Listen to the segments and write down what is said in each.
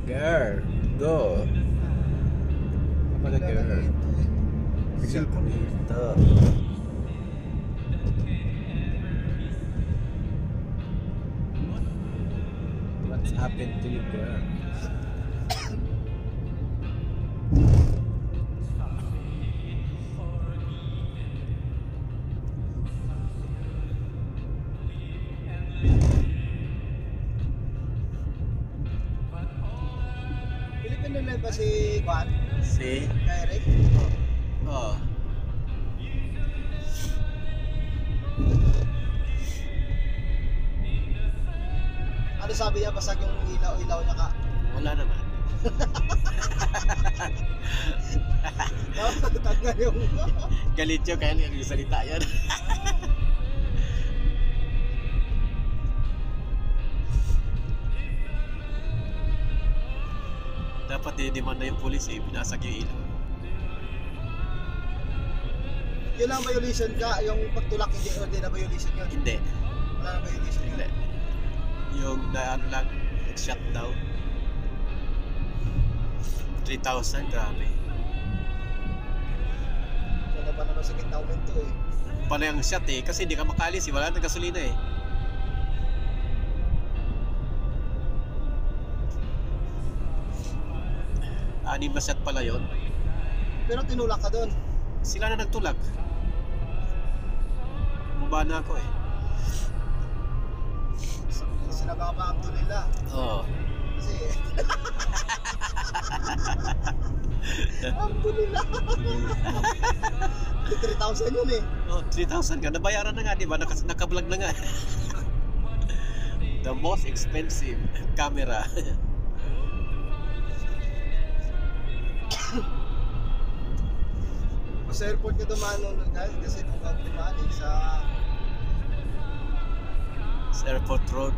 Girl, go. Apa ka girl? Cellphone ito. What's happened to you, girl? Pilipino lang ba si Juan? Si? Eric? Oh. Ano sabi niya? Basag yung ilaw niya ka? Wala naman. Tanga yung... Galit yun kaya yung salita yan. Dapat dinidemand na yung pulis eh, pinasag yung ilaw. Yun lang violation ka, yung pagtulak hindi na violation yun? Hindi. Wala na violation yun? Hindi. Yung ano lang, shutdown. 3,000, grabe. Wala pa naman sa gitna umento eh. Panay ang shot eh, kasi hindi ka makalis eh, wala nang gasolina eh. Anim na shot pala yun. Pero tinulak ka doon? Sila na nagtulak. Bumaba na ako eh. Sinabi ka pa ang nila. Oo. Kasi... ang nila. 3,000 yun eh. Oh, 3,000 ka. Nabayaran na nga, di ba? Nakablog na nga. The most expensive camera. Sa airport ka dumaan nun guys, kasi kung dumaan eh, sa airport road.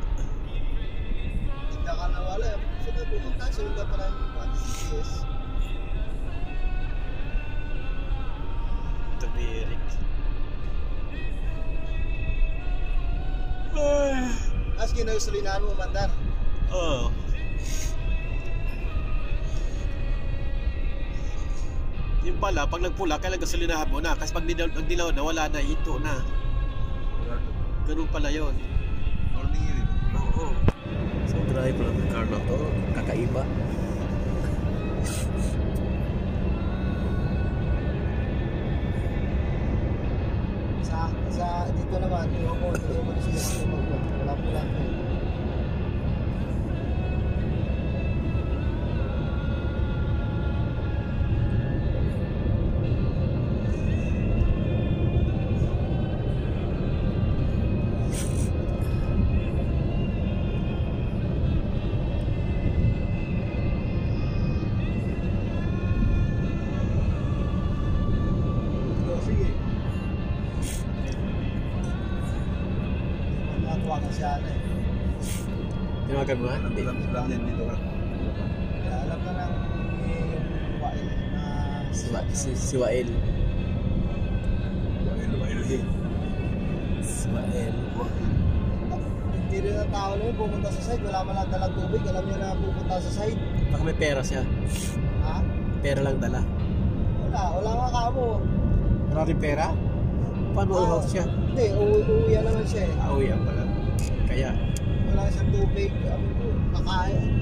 tigda ka na wala. So na pumunta, sunod pa lang yung GPS. Tumirik. As ginayusulinahan mo, mandar. Oo. Yung pala, pag nagpula, kailangan gasolinahan mo na. Kasi pag nagdilaw na, wala na, hito na. Ganun pala yun. Morning yun. Oo. So, drive lang ng car na to. Kakaiba. Sa dito naman, yung mo na sila wala pula. Tinawagan mo ha? Hindi. Lang din dito ka. Alam ka lang yung Wael na... Si Wael. Wael. Hindi rin ang tao na yun pumunta sa side. Wala man lang dalang tubig. Alam niya na pupunta sa side. Baka may pera siya. Ha? Pera lang dala. Wala nga kamo. Wala rin pera? Paano uhaw siya? Hindi, uuwihan naman siya eh. Uwihan pala. Kaya? Wala siyang tubig. Kakain.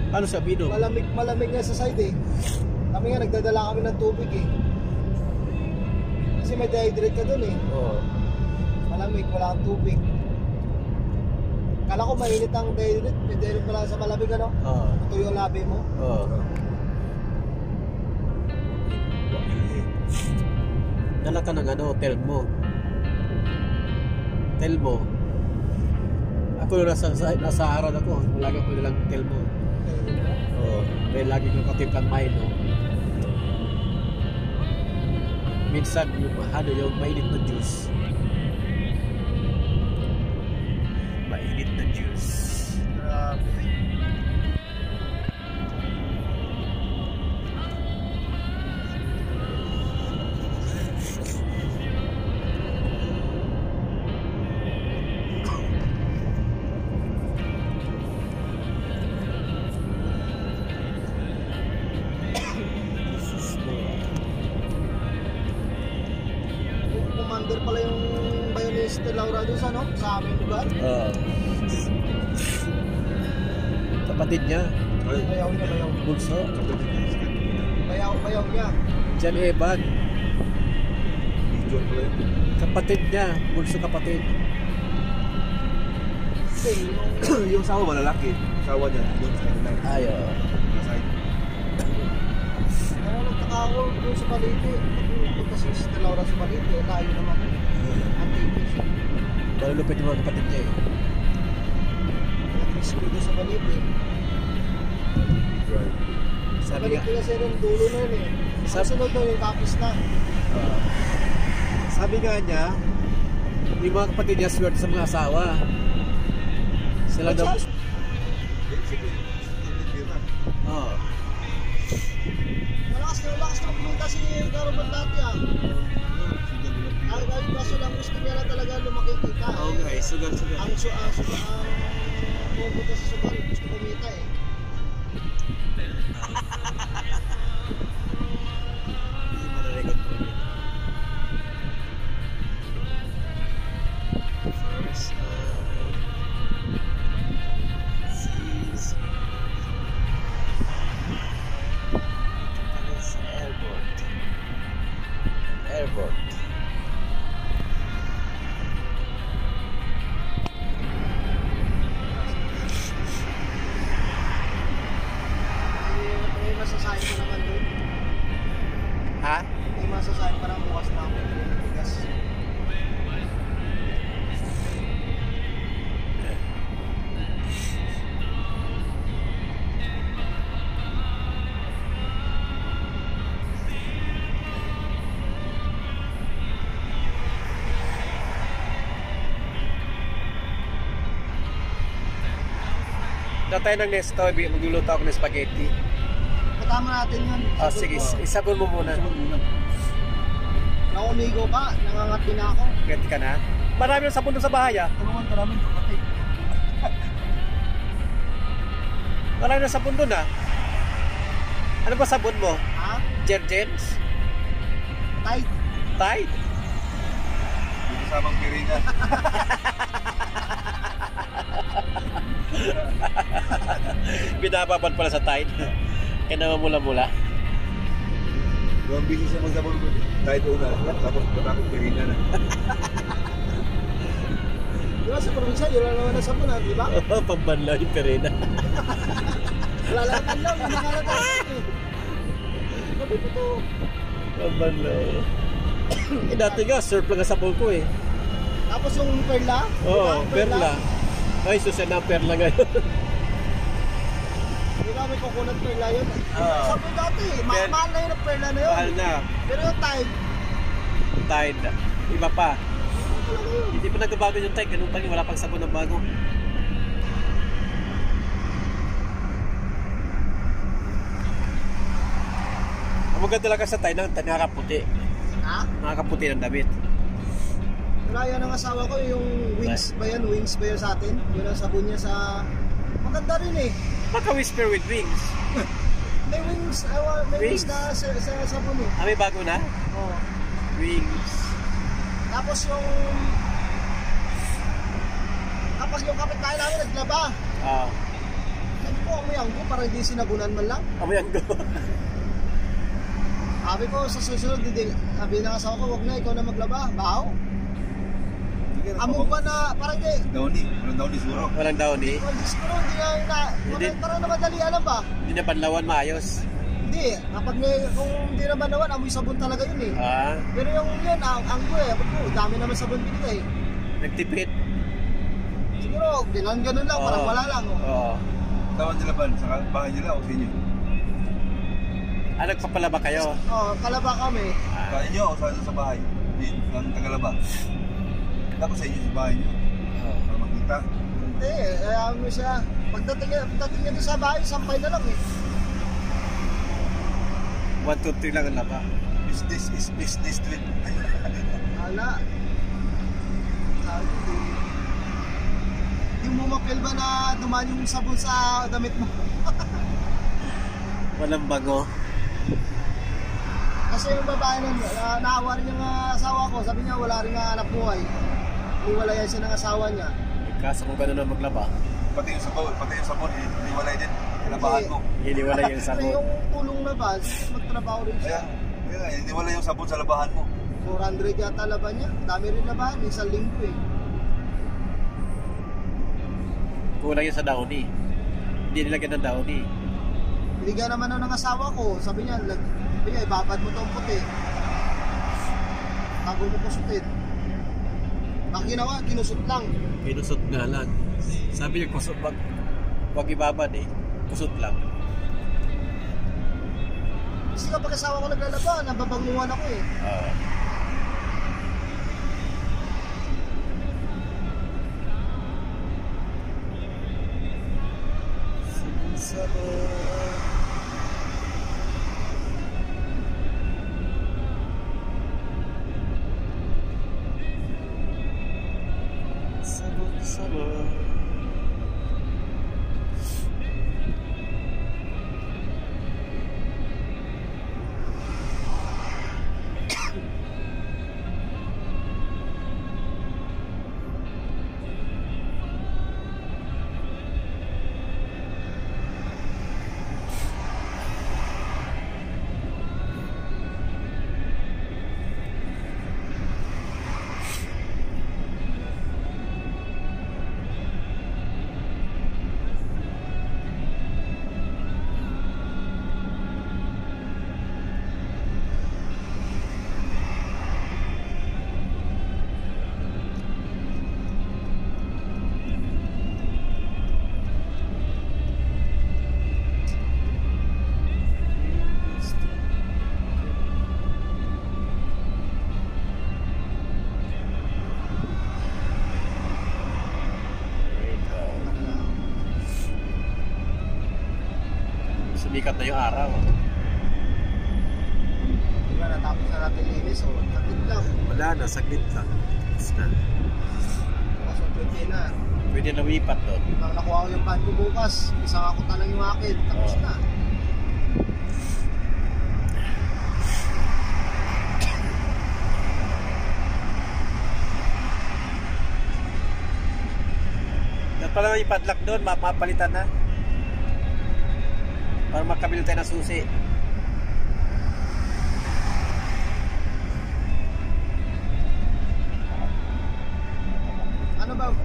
Ano sabi no? Malamig nga sa side eh. Kami nga nagdadala kami ng tubig eh. Kasi may dehydrate ka dun eh. Oo. Malamig, wala kang tubig. Kala ko mainit ang dehydrate. May dehydrate pala sa malamig ano? Oo. Ito yung labi mo. Oo. Dala ka ng ano, Telmo. Telmo. Ako nasa harad ako. Lagi ko nilang Telmo. Oo. May lagi kong katimplang Milo. Minsan yung mainit na juice. Mainit na juice. Grabe. commander pala yung Bayonista Laura doon sa, no? Sa aming lugar. Kapatid niya. Bayaw niya, bayaw. Bulso. Bayaw niya. Jan Eban. John pala yun. Kapatid niya. Bulso kapatid. Hindi, Yung sawa malalaki. Sawa niya. Doon sa kanila. Ay, oo. Nasay. nagtaka ako doon sa Balite. Punta si Sister Laura sa Balite. Layo naman. Antiques. Malulupit yung mga kapatid niya eh. Nag-rescue doon sa Balite. Right. Sabi nga, Balite kasi yung dulo na yun eh. Sa sunod na yung tapos na. sabi nga niya, yung mga kapatid niya swerte sa mga asawa. Sila daw. Oo. Malakas na pumunta si Garo Bandati ah. Ay, kaso lang gusto niya na talaga lumaki kita. Oo guys, sugal. Ang pumunta sa sugal, gusto kumita eh. Hindi manaregot pa rin. First, seas. Ano sa airport? Airport. May masasahin ko naman doon. Ha? May masasahin pa ng bukas na ako. Bigas. Tatay ng Nesto, magluluto ako ng spaghetti. Patama natin yun. Sige, isabon mo muna. Naumigo ka, nangangat din ako. Get ka na? Marami yung sabon doon sa bahay ah. Tulungan ka namin kapatid. Marami yung sabon doon ah. Ano ba sabon mo? Ha? Jergens? Tight. Tide? Yung kasamang pirina. Binababad pala sa Tide. Kaya naman mula-mula. Yung busy siya magsabon ko. Kahit una. Tapos patakot pirina na. Di ba sa probinsya, yun lang naman nasabunan, di ba? Pambanlaw yung perena. Wala lang lang, hindi nga lang tayo eh. Sabi ko to, Pambanlaw. Dati nga, surf lang ang sabon ko eh. tapos yung perla? Oo, di ba? perla. Ay, susan na perla ngayon. Di ba may coconut perla yun? Oo. Sabi ko dati, Per- mahal na yun ang perla na yun. Mahal na. Pero yung Tide, Tide. Iba pa. ano talaga yun? Hindi pa nagbabago yung Tide. Ganun pa rin. Wala pang sabon ng bago. Ang maganda talaga sa Tide, nakakaputi. Ha? Nakakaputi ng damit. Wala yan ang asawa ko, yung wings ba yan? Wings ba yan sa atin? Yun ang sabon niya sa... Maganda rin eh. Maka-whisper with wings. May wings, may wings na sa sabon eh. Ah, may bago na? Oo. Wings. Tapos yung kapitbahay namin naglaba. Ah. Sabi ko, amoy anggo para hindi sinabunan man lang. Amoy ang go. Sabi ko, sa susunod, sabi ng asawa ko, wag na, ikaw na maglaba. Bahaw. Amog pa na, parang hindi. Downy. Walang downy siguro. Walang downy. Well, siguro, hindi Hindi. parang na madali alam ba? Hindi na panlawan maayos. Hindi, kung hindi na banawan, amoy sabon talaga yun eh. Ah. Pero yung yun, anggo eh. Sabi ko, dami naman sabon binigay. Nagtipid. Siguro, ganun lang, parang wala lang. Oh. Oo. Tawan nila ba? Sa bahay nila o sa inyo? Ah, nagpapalaba kayo? Oh, kalaba kami. Sa inyo o sa bahay? Ng Tagalaba. Tapos sa inyo sa bahay niyo. Para makita. Hindi, ayaw mo siya. Pagdating niya doon sa bahay, sampay na lang eh. 1, 2, 3 lang ang laba. Business is business street. Hala. Sabi ko, yung mumapil ba na dumaan yung sabon sa damit mo? Walang bago. Kasi yung babae nun, naawa rin yung asawa ko. Sabi niya, wala rin nga anak buhay. Iwalayan siya ng asawa niya. Kaso kung gano'n na maglaba, Pati yung sabon, iniwalay din. Ilabahan mo. iniwala yung Kasi sabon. yung tulong na ba, magtrabaho rin siya. Kaya, iniwalay yung sabon sa labahan mo. 400 yata laban niya. Dami rin laban, isang linggo eh. Kulang yun sa Downy. Hindi nilagyan ng Downy. Bigyan naman ng asawa ko. Sabi niya, ibabad mo tong puti. Bago mo kusutin. Ang ginawa, kinusot lang. Kinusot nga lang. Sabi niya, kusot, wag ibabad eh. Kusot lang. Kasi kapag asawa ko naglalaba, nababanguhan ako eh. Sabon. Sumikat na yung araw. Diba, natapos na natin linis, oh. Takit lang. Wala na, saglit lang. Tapos na. Kaso pwede na. Pwede na wipat doon. Nang nakuha ko yung pan ko bukas, isang ako talang yung akin. Tapos na. Dapat pala may padlock doon, mapapalitan na. Para makabili tayo ng susi.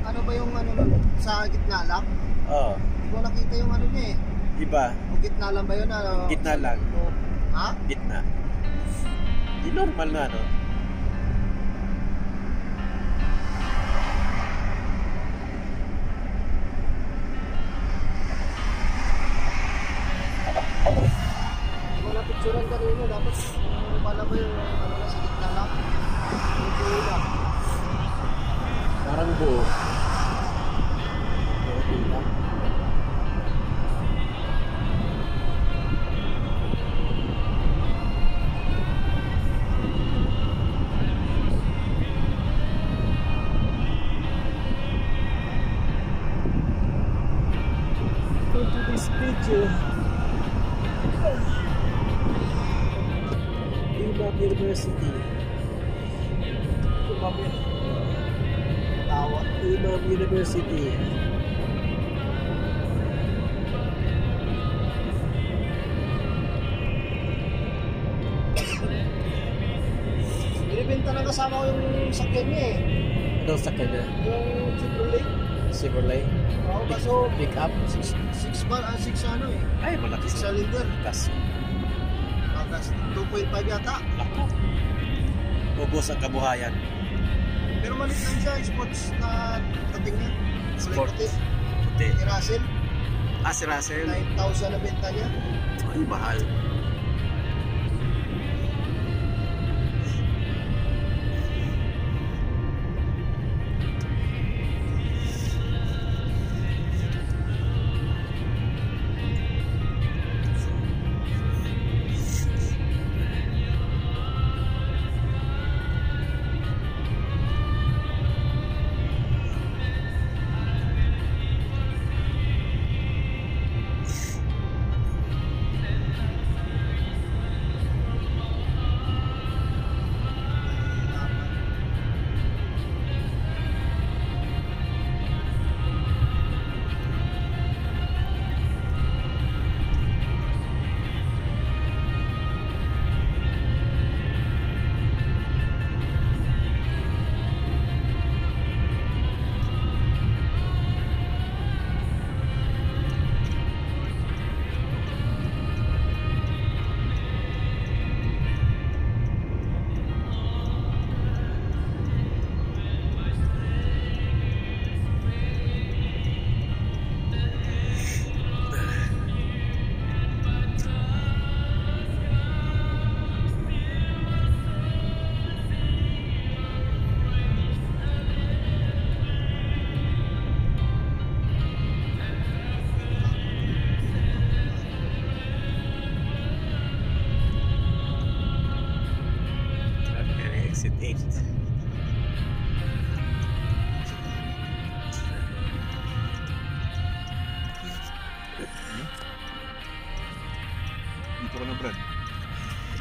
Ano ba yung ano nun? Sa gitna lang? Oo. Hindi ko nakita yung ano niya eh. Iba. O gitna lang ba yun? Ano? Gitna lang. Ha? Gitna. Di normal na, no? Kung napicturan kanina, dapat pala ba yung ano na sa gitna lang? Yung buo lang. Parang buo. Go to this picture. Imam University. Imam University. Binibenta ng kasama ko yung sakyan niya eh. Anong sakyan na? Yung Chevrolet. Chevrolet? Oo, kaso Pick up? 6 ano eh. Ay, malaki 6 cylinder. Kasi, Tapos 2.5 yata. lako. Ubos ang kabuhayan. Pero malit lang siya, sports na dating niya. Sport. Puti. Puti. Si Russell, Ah, si Russell. 9,000 na benta niya. Ay, mahal.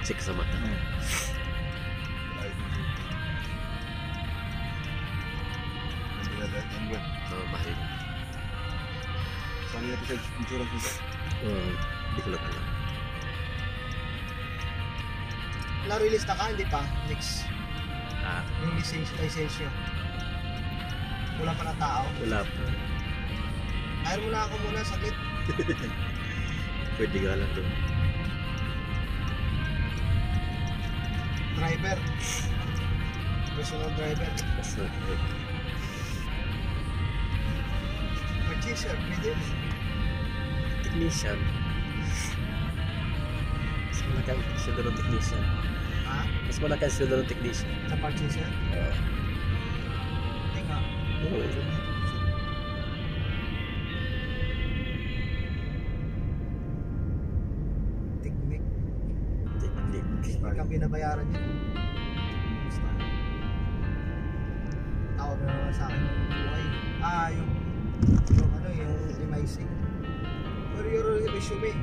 check sa mata. Ay, yan ba? Mahal. Saan nila sa insurance nito? Hindi ko lang alam. Na-release na ka, hindi pa? Next. Yung lisensya. Wala pa na tao. Wala pa. Hire mo na ako muna, saglit. Pwede nga lang doon. Driver. Personal driver. Purchaser, pwede. Technician. Mas malaki ang sweldo ng technician. Ha? Mas malaki ang sweldo ng technician. Sa purchaser? Hindi nga. Technique. Technique ang binabayaran niya. Basta. Tawag na naman sa akin yung buhay. Yung ano, yung MIC. For your resume.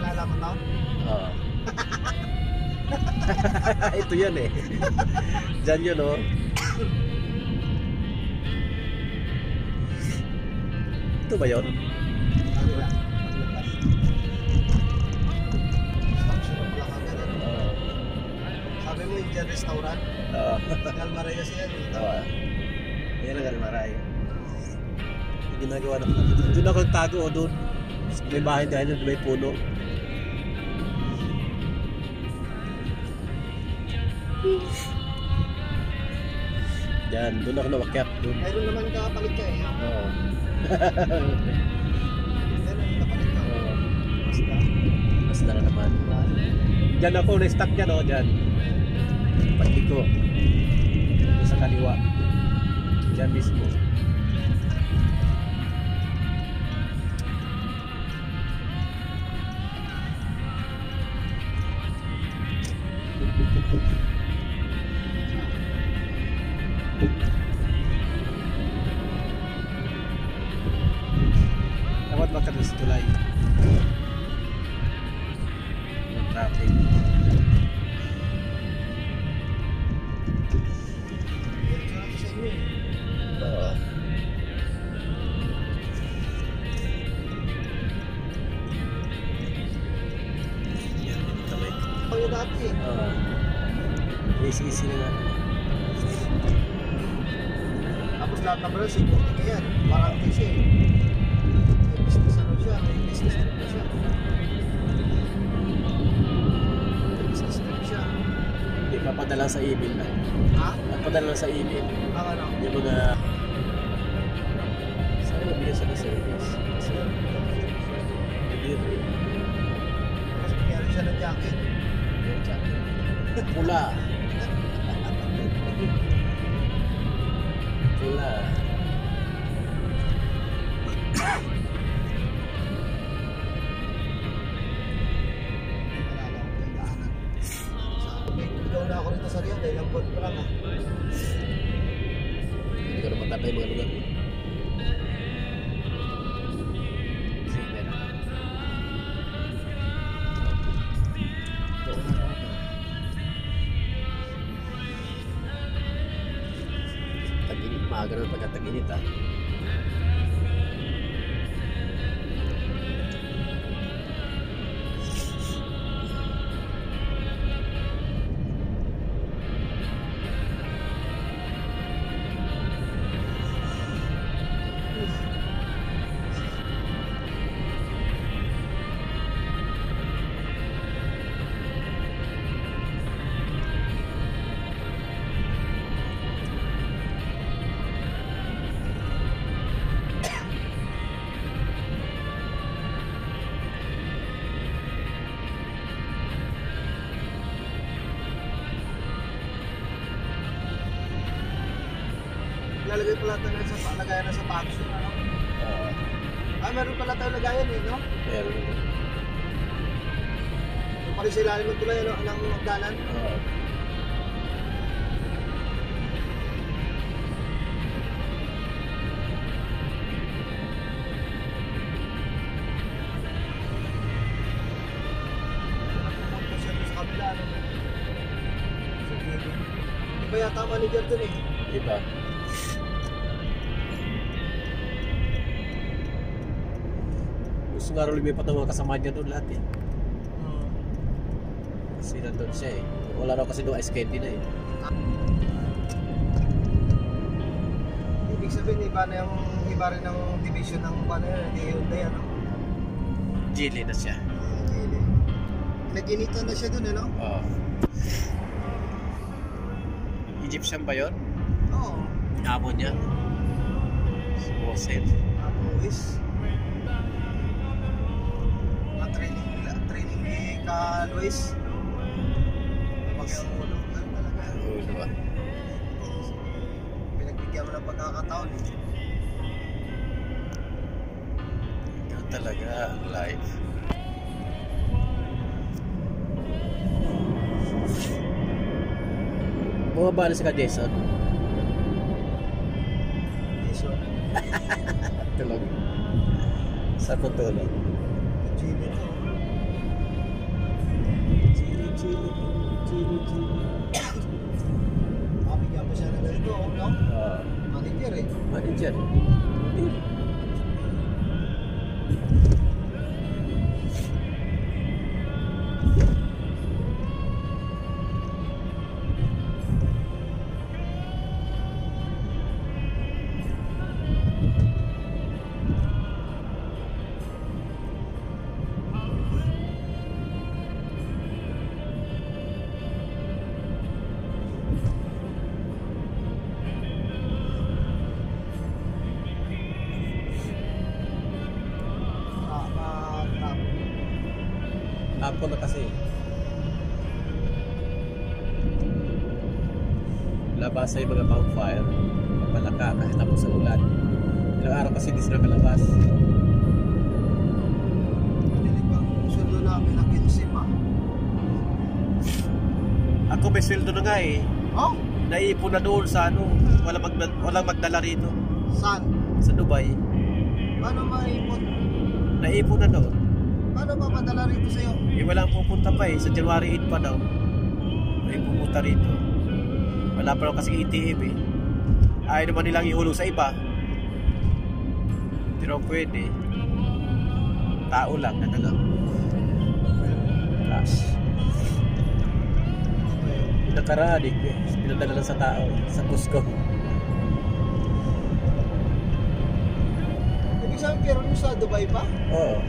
Kilala mo to? Oo. Ito yan eh. Diyan yun oh. Ito ba yun? Ano ba? Sabi mo Indian restaurant? Oo. Galmarayas yan. Oo. Yan ang Galmaray. Ginagawa na doon ako nagtago o doon. May bahay dahil doon may puno. Yan, doon ako nawakyat doon. Mayroon naman kapalit ka eh. Oo. Mayroon kapalit ka. Oo. Basta. Basta na naman. Diyan ako na-stuck dyan o, dyan. Pati ko. Sa kaliwa. Diyan mismo. Dapat makadal sa tulay. Yung traffic. Diretso natin sa inyo eh. Oo. Yan, yung kamay ko. Ang dati eh. Oo. Easy na nga. Tapos lahat ng bro, security ka yan. Warranty siya eh. May business ano siya, may business trip na siya. May business trip siya. Hindi, papadala sa email na. Ha? Papadala sa email. Ang ano? Yung mga... Saan nabigyan siya ng service? Kasi... Hindi rin. Tapos bigyan siya ng jacket. Yung jacket. Pula. Pula. Nalala ko yung daanan. May ligaw na ako rito sa Rio dahil ang buwan pa lang ah. Hindi ko na matapay mga lugar. Sige, meron. Ito na ako. Tag-init, maaga na pagka-tag-init ah. Lalagay pala tayo sa lagayan ng sapatos yun ano? Meron pala tayo lagayan eh, no? Meron. Yung pala sa ilalim ng tulay ano, ng hagdanan. Iba yata manager dun eh. Iba. Gusto nga rin lumipat ng mga kasama niya doon lahat eh. Kasi nandun siya eh. Wala raw kasi doon SKT na eh. Ibig sabihin, iba rin ng division ng Hyundai, ano? Geely na siya. Nag-initan na siya dun, ano? Oo. Egyptian ba yun? Oo. Amo niya. Sumoset. Luis. Training ni ka Luis. Mag-ulo talaga. Ulo ba? Pinagbigyan mo ng pagkakataon. Ikaw talaga ang life. Bumaba na si ka Jason. Jason. Tulog. Sa tulog. Chili to. Chili. Mabigyan mo siya na ganito, no? Manager eh. Manager. Hapon na kasi. Labas ay mga bonfire. Palaka kasi tapos sa ulan. Ilang araw kasi di sila kalabas. Panilig bang sundo namin na 15 pa. Ako may sweldo na nga eh. Oh? Naipon na doon sa ano. Walang magdala rito. Saan? Sa Dubai. Paano maipon? Naipon na doon. Paano papadala rito sa'yo? Eh walang pupunta pa eh. Sa January 8 pa daw. May pupunta rito. Wala pa daw kasi ATM eh. Ayaw naman nilang ihulog sa iba. Pero pwede. Tao lang na lang. Cash. Pinakaradig eh. Pinadala lang sa tao eh. Sa Cusco. Ibig sabihin, pero mo sa Dubai pa? Oo.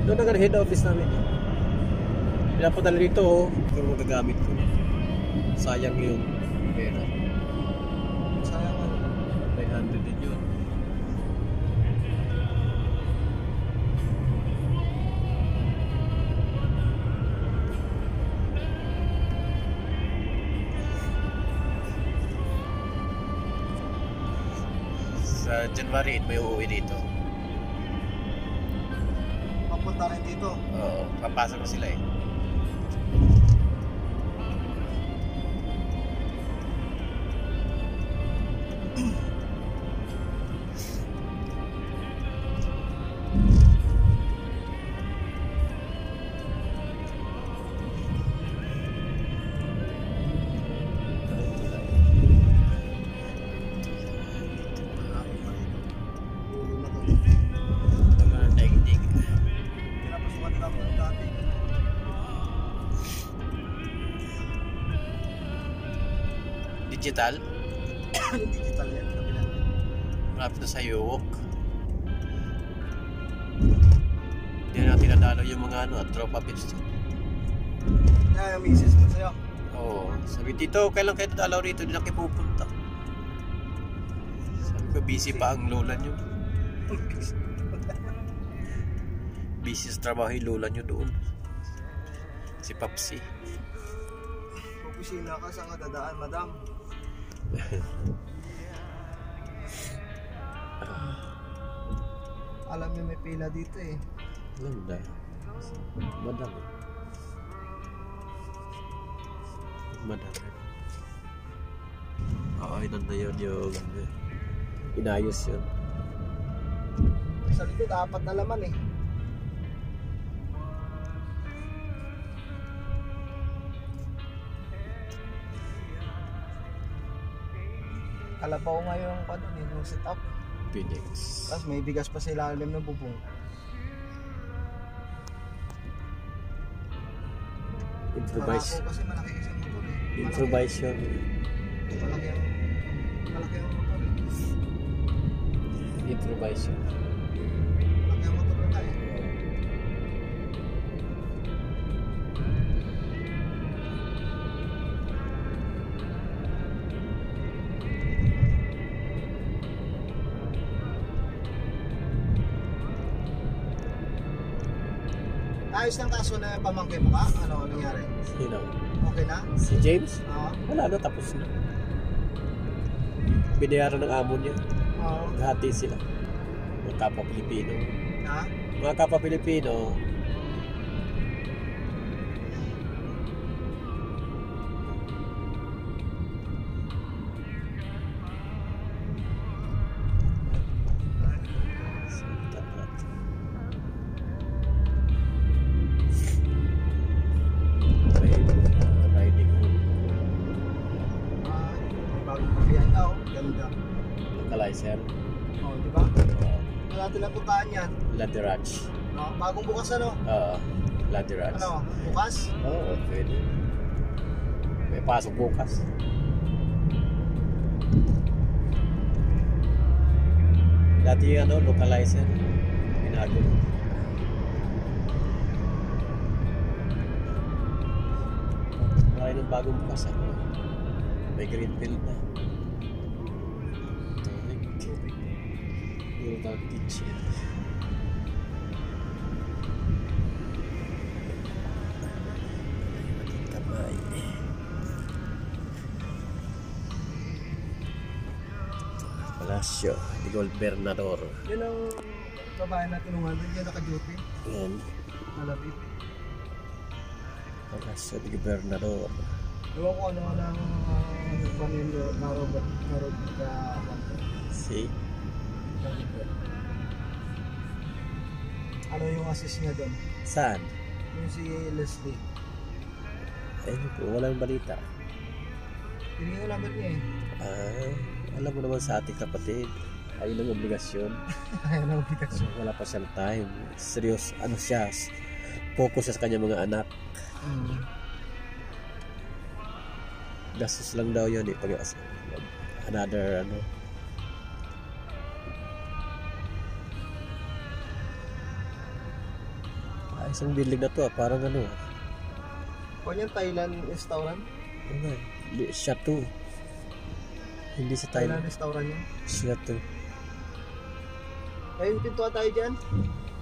Doon na head office namin. Pinapadala dito oh. Kung magagamit ko. Sayang yung pera. Sayang ano. 900 din yun. Sa January 8 may uuwi dito. Papunta rin dito. Oo, papasok na sila eh. Ulo na to. Mga daigdig. Pinapasukan nila ako dati. Digital? Yung digital yan. Kabila. Malapit na sa York. Hindi na natin nadalaw yung mga ano, tropa pits. Kaya yung misis mo sa'yo. Oo. Sabi dito, kailan kayo nadalaw rito? Hindi na kayo pupunta. Sabi ko, busy pa ang lola nyo. Busy sa trabaho yung lola nyo doon. Si Papsi. Pukusina ka sa kadadaan, madam. Alam niyo may pila dito eh. Alam mo dahil. Madam. Madam. Oo, inan na yun yung inayos yun. Sa likod, 4 na laman eh. Kalabaw nga yung ano, yung setup. Phoenix. Tapos may bigas pa sa ilalim ng bubong. Improvise. Marako kasi malaki kasi yung motor eh. Improvisation. Malaki ang motor eh. Improvisation. Malaki ang motor na eh. Ayos ng kaso na pamangkin mo ka? Ano nangyari? Sino? Okay na? Si James? Oo. Wala na, tapos na. Binayaran ng amo niya. Oo. Hati sila. Mga kapwa Pilipino. Ha? Mga kapwa Pilipino. Riding hood. Bagong kapiyan ka oh. Ganda. Localizer. Oo, di ba? Wala natin napuntahan yan. Laderage. Bagong bukas ano? Laderage. Ano? Bukas? Oo, pwede. May pasok bukas. Dati yung localizer. Binago. Marami ng bagong bukas ako. May greenfield na. Yung tawag kitchen. Kamay. Palacio de Gobernador. Yun ang babae na tinungan doon. Yan naka-duty. Yan. Malapit. Palacio de Gobernador. Ewan ko ano lang panilo na robot ka See? Ano yung assist niya doon? Saan? Yung si Leslie. Walang balita. Hindi ko number niya eh. Alam mo naman sa ating kapatid, ayun ang obligasyon. Ayaw na obligasyon. Wala pa siyang time. Serious, siya, focus siya sa kanyang mga anak. Gastos lang daw yun eh. Pag another isang building na to parang Kung yan Thailand restaurant? Chateau. Hindi sa Thailand Thailand. restaurant yan? Chateau. Ayun, pintuan tayo dyan.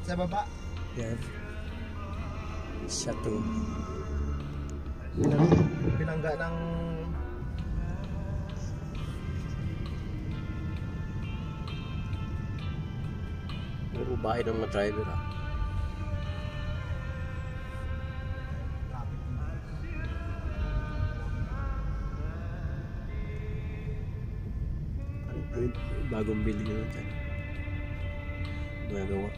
Sa baba. Yan. Chateau. Pinangga ng Puro bahay ng mga driver bagong building na dyan. Magagawa.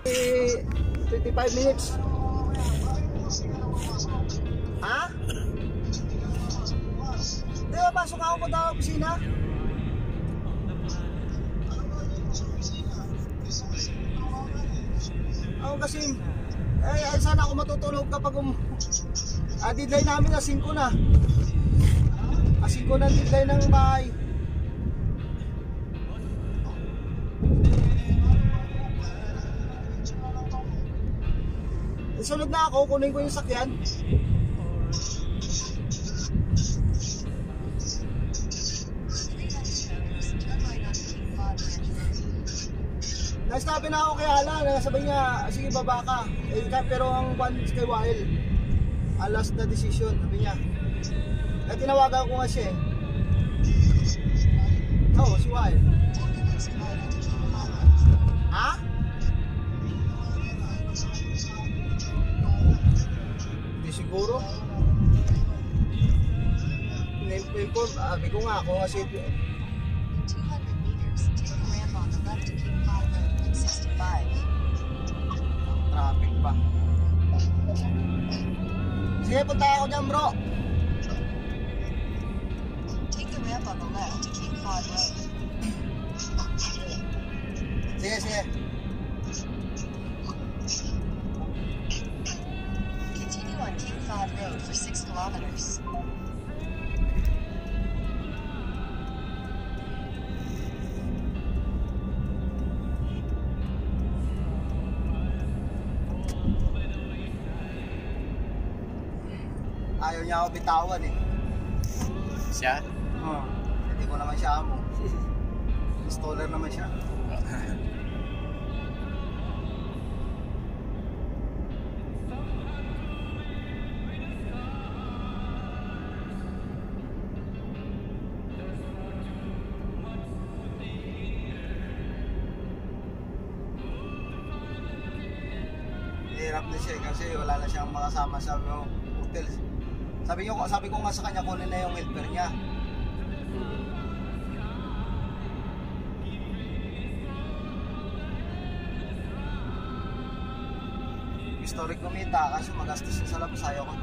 25 minutes. Ha? Hindi ba pasok ako punta sa opisina? Ako kasi sana ako matutulog kapag deadline namin na 5 na. 5 na deadline ng bahay. Sunod na ako, kunin ko yung sakyan. Nasabi na ako kay Alan, sabi niya, sige baba ka. Pero ang one is kay Wael. Last na decision, sabi niya. Kaya tinawagan ko nga siya eh. Oo, si Wael. Ha? Hindi siguro. Inform, sabi ko nga ako kasi 200 meters, take a ramp on the left to keep 565. Traffic pa. Sige, punta ako dyan bro. Road. Sige, sige. Continue on King Fahd Road for 6 kilometers. Ayaw niya ako bitawan eh. Siya? Oo. Hindi ko naman siya amo. Installer naman siya. Hirap na siya kasi wala na siyang makasama sa hotel. Sabi ko nga sa kanya kunin na yung helper niya. Historic kumita kasi magastos siya sa labas, ayaw ko.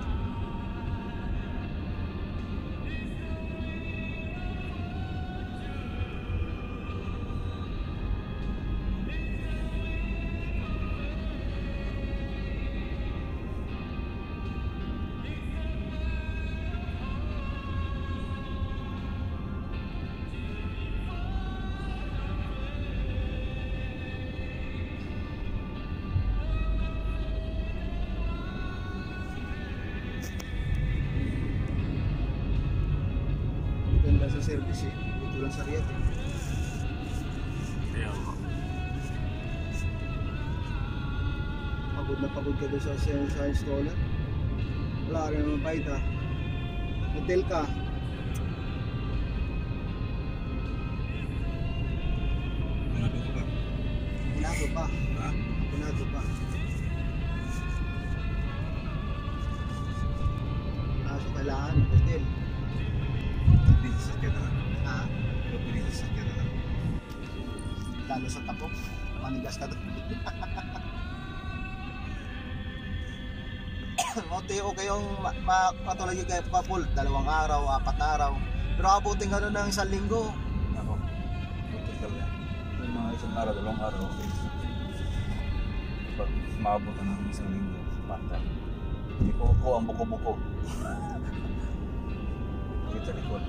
Ganda sa service eh. Dito lang sa Riyadh eh. Ayun. Pagod na pagod ka doon sa installer. Wala rin naman bayad ah. Hotel ka. Ano ka ba? Punado pa. Ha? Punado pa. Kaso kailangan hotel. Hindi sasakyan na. Ha? Hindi sasakyan na. Lalo sa tapok. Manigas ka doon. Okay yung matulog yung kay Papul. 2 araw, 4 araw. Pero abutin ka doon ng 1 linggo. Ako. Hotel ka yan. Yung mga 1 araw, 2 araw, okay. Pag maabot na ng 1 linggo, pata. Hindi ko ang buko-buko. Kita likod.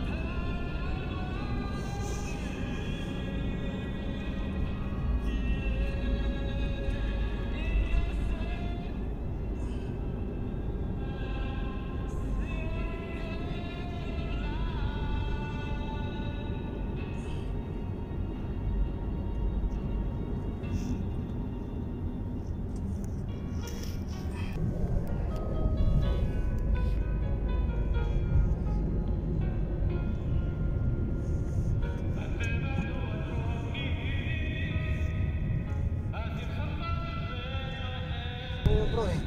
Bro eh.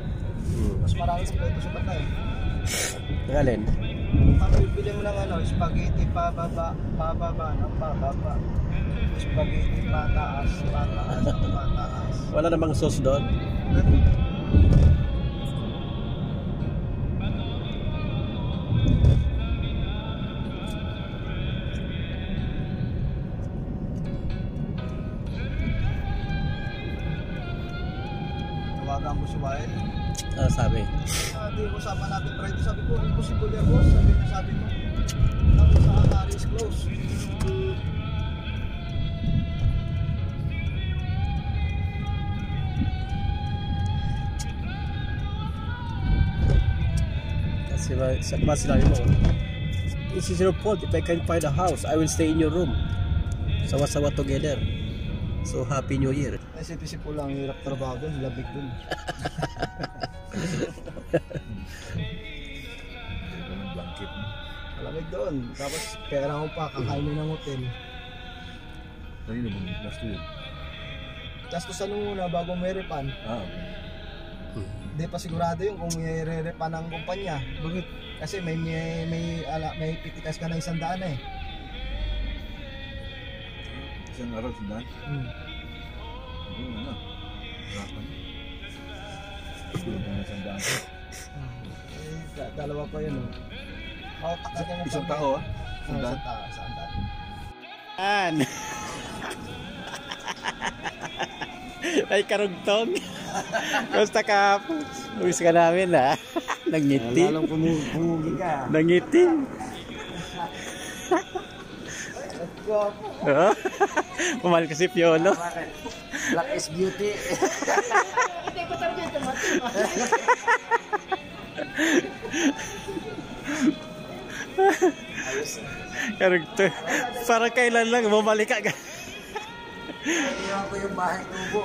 Mas marami sa ito sa bata eh. Ang alin? Pabili mo ng spaghetti pababa, pababa. Spaghetti pataas. Wala namang sauce doon? Tawagan ko si Wael. Ah, sabi. Di usapan natin Friday. Sabi ko, imposible yan boss. Sabi mo. Tapos sa Atari is close. Sa sinabi mo, this is your fault. If I can find a house, I will stay in your room. Sawa-sawa together. So happy New Year. Isip-isip ko lang, hirap trabaho doon, labig doon. Blanket. Malamig doon. Tapos pera ko pa, kakainin ng hotel. Kanina mo, last year. Gastusan mo muna bago may repan. Ah, Hindi pa sigurado yun kung may re-repan ng kumpanya. bakit? Kasi may pitikas ka ng 100 eh. Isang araw sundan? Oo na. Harapan. Tulog na isang daan. Dalawa pa yun oh. Takatin mo Isang pa. tao ah. Isang Sundan. tao. Yan. Ay karugtong. Gusto ka. Uwis ka namin ha. Nangiti. Lalong pumugi ka. Nangiti. Oh. Pumal kasi Piolo. Black is beauty. Karugtong. Parang kailan lang bumalik ka. Iwan ko yung bahay tubo.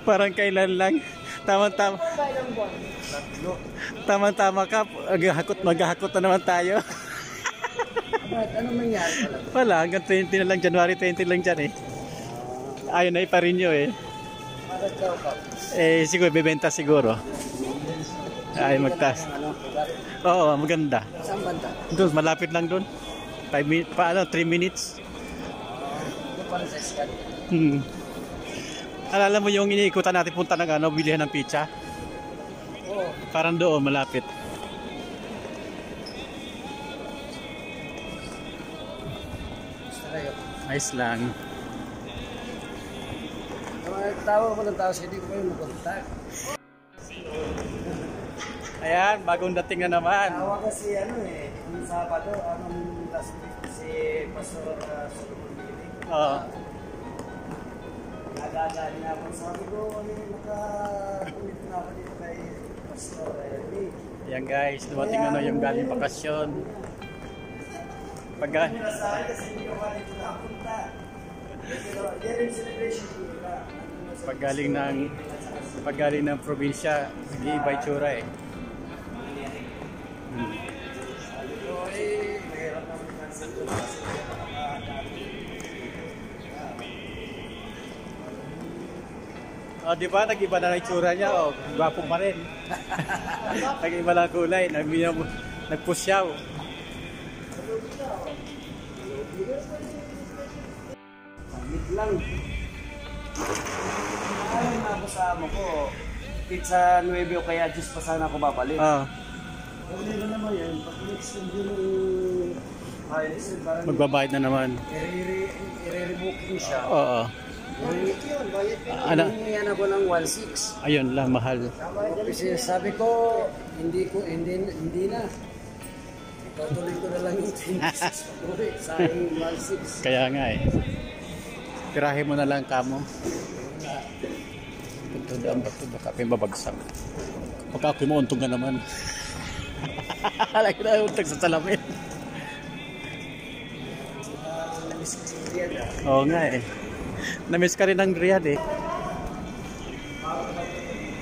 Parang kailan lang. Tama-tama. Tama-tama ka. Maghahakot na naman tayo. Bakit? Anong nangyari talaga? Wala, hanggang 20 na lang. January 20 lang dyan eh. Ayun na pa rin nyo eh. Bakit daw ka? Siguro, bibenta siguro. Ay, magtas. Oo, maganda. Saan banda? Doon, malapit lang doon. 3 minutes. Doon pa rin sa scan. Alala mo yung iniikutan natin punta ng bilihan ng pizza? Oo. Parang doon, malapit. Gusto kayo. Nice lang. Tawa ko ng tao sa hindi ko kayo makontak. Ayan, bagong dating na naman. Tawa kasi yung Sabado, last week si Pastor Solomon Billy. Oo. Nagagaan niya ako. Sabi ko, nakakulit na ako dito kay Pastor Billy. Ayan guys, dumating yung galing bakasyon. Nasabi kasi hindi ko pa dito nakapunta. Yearly celebration ko nila. Paggaling ng probinsya, nag-iiba itsura eh. Sabi ko, mahirap naman yung cancel ko kasi Di ba? Nag-iba na itsura niya. Gwapo pa rin. Nag-iba na kulay. Nagpusyaw. Pangit lang. Ayaw na ako sa amo ko. Pizza 9 o kaya juice pa sana ako babalik. Kung meron naman yan, pag next time yun parang Magbabayad na naman. i-re-rebooking siya. Oo. Bayad yun, bayad yun. Ano? Hinihingan ako ng 1.6. Ayun lang, mahal. Kasi sabi ko, hindi na. Itutuloy ko na lang yung 26 ulit sa 1.6. Kaya nga eh. Tirahin mo na lang kamo. Tutudaan ba ito? Baka pimabagsak. Baka ako mauntog ka naman. Lagi na untog sa salamin. Oo nga eh. Namiss ka rin ng Riyadh eh.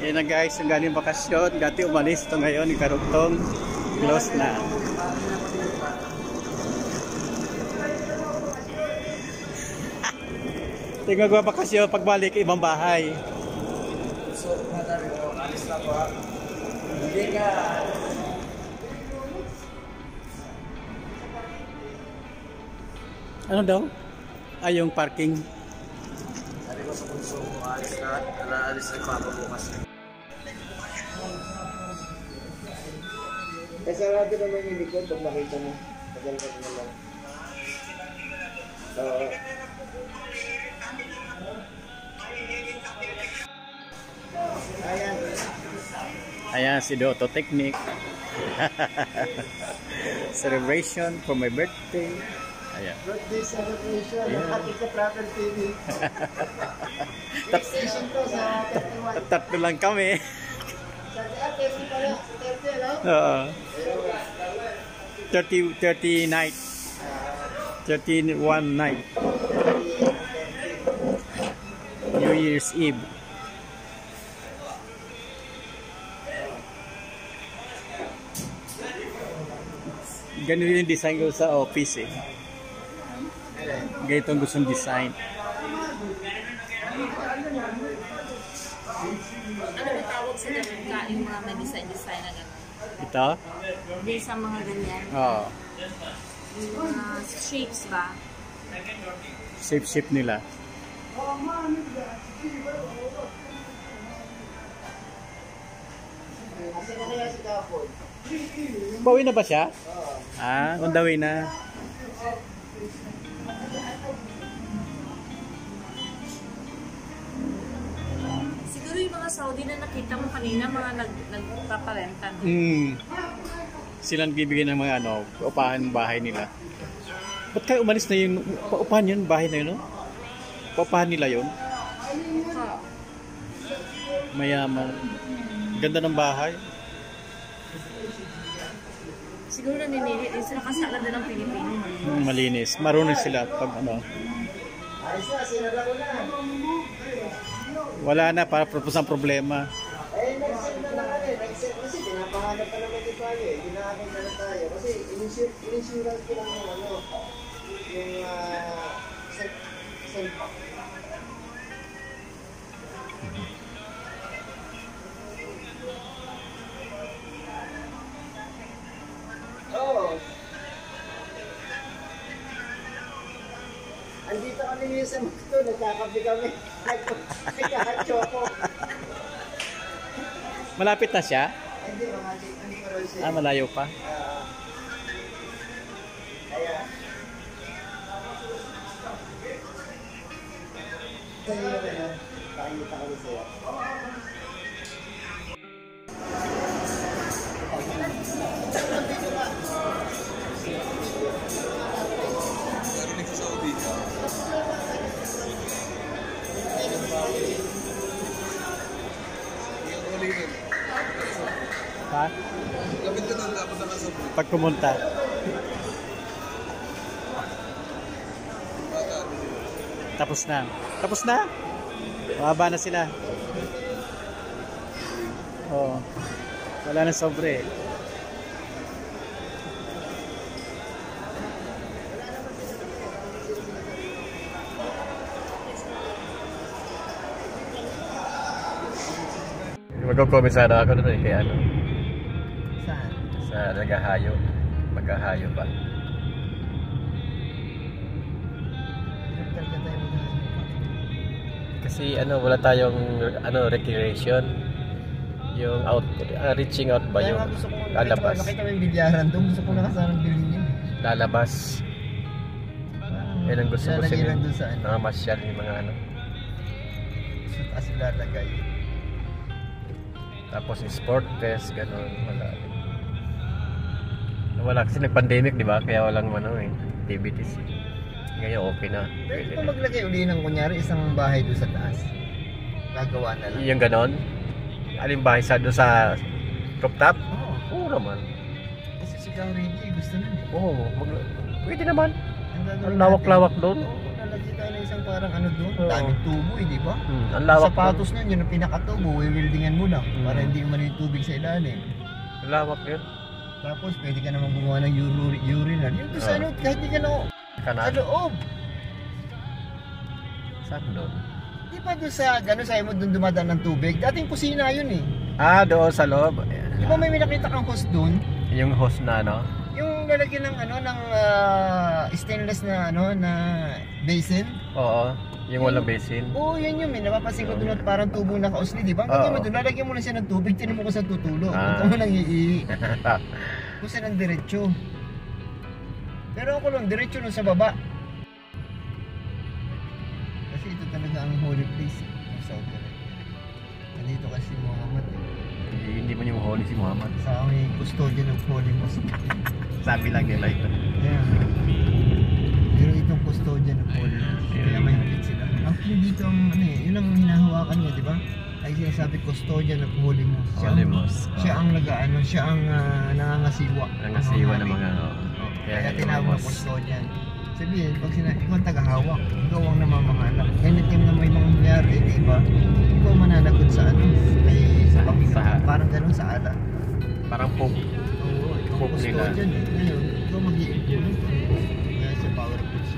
Yan na guys, ang galing bakasyon. Dati umalis ito ngayon, yung karugtong. Close na. Tingnan ko bakasyon, pagbalik ibang bahay. So, madami ko, alis na ko ha. Hindi ka. Ano daw? Ay, yung parking. Sabi ko sa bunso ko, alis na papa bukas. Kasi sarado naman yung likod pag nakita mo. Maganda naman. Oo. Ayan. Ayan, si Doto Technique. Celebration for my birthday. Ayan. Birthday celebration. Yeah. Hati ka Travel TV. Station to sa 31. Tatlo lang kami. Sa 30 pala. Sa 30 no? Oo. 30 night. 31 night. New Year's Eve. Ganun yung design ko sa office eh. Ganito ang gustong design. Ano yung tawag sa ganun ka? Yung mga design na gano'n? Ito? Hindi sa mga ganyan. Oo. Yung mga shapes ba? Shape nila. Asa na kaya si Kapon? Bawi na ba siya? On the way na. yung mga Saudi na nakita mo kanina, mga nagpaparenta. Sila nagbibigay ng mga upahan bahay nila. Ba't kayo umalis na yung upahan yun, bahay na yun, no? Paupahan nila yun? Mayaman. Ganda ng bahay. Siguro naninili din sila kasi alam na ng Pilipino. Malinis. Marunong sila pag Ayos na, sinara ko na. Wala na para ang problema. Nag-set na lang nag-set kasi pinapanganap pa naman din tayo ginaakin na lang tayo. Kasi in-insurance ko lang yung set. Oo. Andito kami ngayon sa Magto, nagkakapi kami. Nagkakachoco. Malapit na siya? Hindi, hindi ko rin siya. Malayo pa. Kaya. Sa'yo na rin, pakikita ko rin sa'yo. Narinig sa Saudi. Yung ulihin. Ha? Lapit ka doon, dapat na sa Pag pumunta. Tapos na. Tapos na? Mahaba na sila. Oo. Wala na sobre. Magko-comment sana ako doon kaya Saan? sa naghahayo. Maghahayo pa. Kasi wala tayong recreation. Yung reaching out ba yung lalabas? Nakita mo yung bilyaran doon, gusto ko na kasanang bilhin yun. Lalabas. Yan ang gusto ko lalagay lang doon sa masyal yung mga sa taas ilalagay. Tapos yung sport test, gano'n, wala kasi nag-pandemic, di ba? Kaya walang activities. Ngayon okay na. Pwede ko maglagay uli ng kunyari isang bahay doon sa taas. Gagawa na lang. Yung gano'n? Alin bahay doon sa rooftop? Oo naman. Kasi si Kang Reggie gusto nun eh. Oo, pwede naman. Ang Ang lawak-lawak doon. Nalagay tayo ng isang parang doon. Daming tubo di ba? Ang lawak sapatos nun, yun ang pinakatubo, wiwildingan mo lang para hindi umano yung tubig sa ilalim. Ang lawak yun. Tapos pwede ka naman gumawa ng urinal. Yung doon sa kahit di ka na sa loob. Saan doon? Di ba doon sa gano'n sa'yo mo doon dumadaan ng tubig? Dating kusina yun eh. Doon sa loob. Di ba may nakita kang hose doon? Yung host na Yung lalagyan ng ng stainless na na basin. Oo, yung walang basin. Oo, yun yun. May napapansin ko doon at parang tubo na kausli, di ba? Ang mo doon, lalagyan mo na siya ng tubig, tinan mo kung saan tutulo. Huwag ka mo lang kung saan ang diretso. Pero ako lang, diretso nun sa baba. Kasi ito talaga ang holy place ng Saudi Arabia. Nandito kasi Muhammad eh. Hindi man yung holy si Muhammad. Sa may custodian ng holy mosque. Sabi lang nila ito. Yeah. Pero itong custodian ng holy mosque. Kaya may higit sila. Actually dito ang yun ang hinahawakan niya, di ba? Ay sinasabi custodian ng holy mosque. Holy mosque. Siya ang siya ang nangangasiwa. Nangangasiwa ng mga Kaya tinawag na custodian. Sabihin, pag sinabi, ikaw ang tagahawak, ikaw ang namamahala. Anytime na may mangyayari, di ba? Ikaw mananagot sa sa Panginoon. Parang ganun sa ala. Parang pope. Oo, ikaw Pope nila. custodian eh. Ngayon, ikaw mag-i-implement. Kaya sa power of God.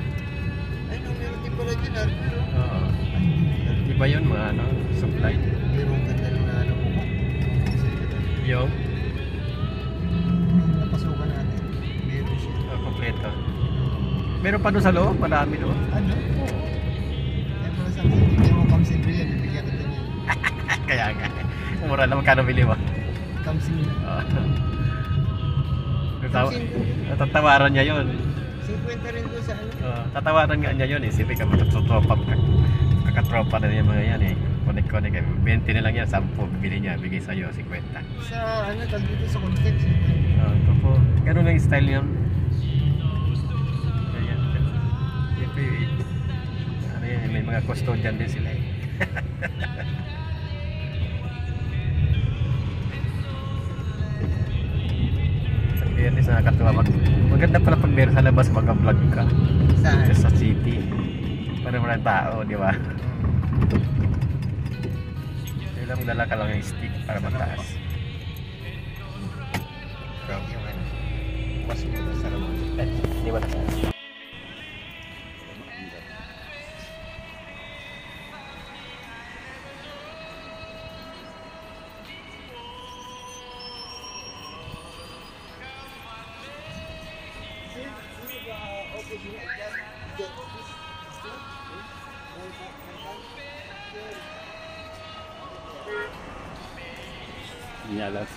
Ay, no, meron din pala dyan Oo. Ay, hindi. Iba yun mga supply. Meron ganda na mo. Yung? Napasukan natin. Meron siya. Kompleto. Meron pa doon sa loob, madami doon. Ano? Oo. Kaya pala sabi, hindi mo kamsin real, bibigyan ka din yun. Kaya nga. Mura lang, magkano bili mo? Kamsin. Tatawaran niya yun. 50 rin doon sa Tatawaran nga niya yun. Isipin ka, matutopap ka. katropa na yung mga yan eh. Connect-connect eh. 20 na lang yan, 10 bibili niya, bigay sa'yo, 50. Sa ano, tag dito sa context. Ito po. Ganun lang yung style yun. Ganyan. Yan po yung, ano yan, may mga custodian din sila eh. Yan is nakakatuwa. Maganda pala pag meron sa labas mag-vlog ka. Saan? Sa city. Para maraming tao, di ba? Kailangan magdala ka lang ng stick para mataas. Yung ano. Mas mo sa ramon. Di ba na? Nyalas.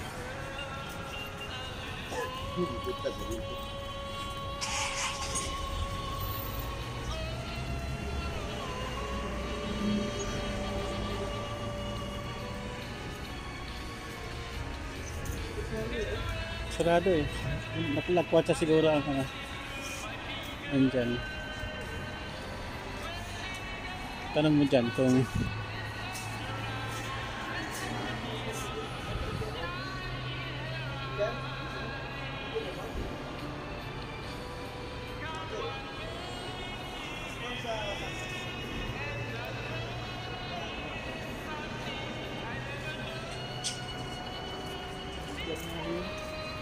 Sarado eh. Nakwatsa siguro ang ano. Andyan. Tanong mo dyan kung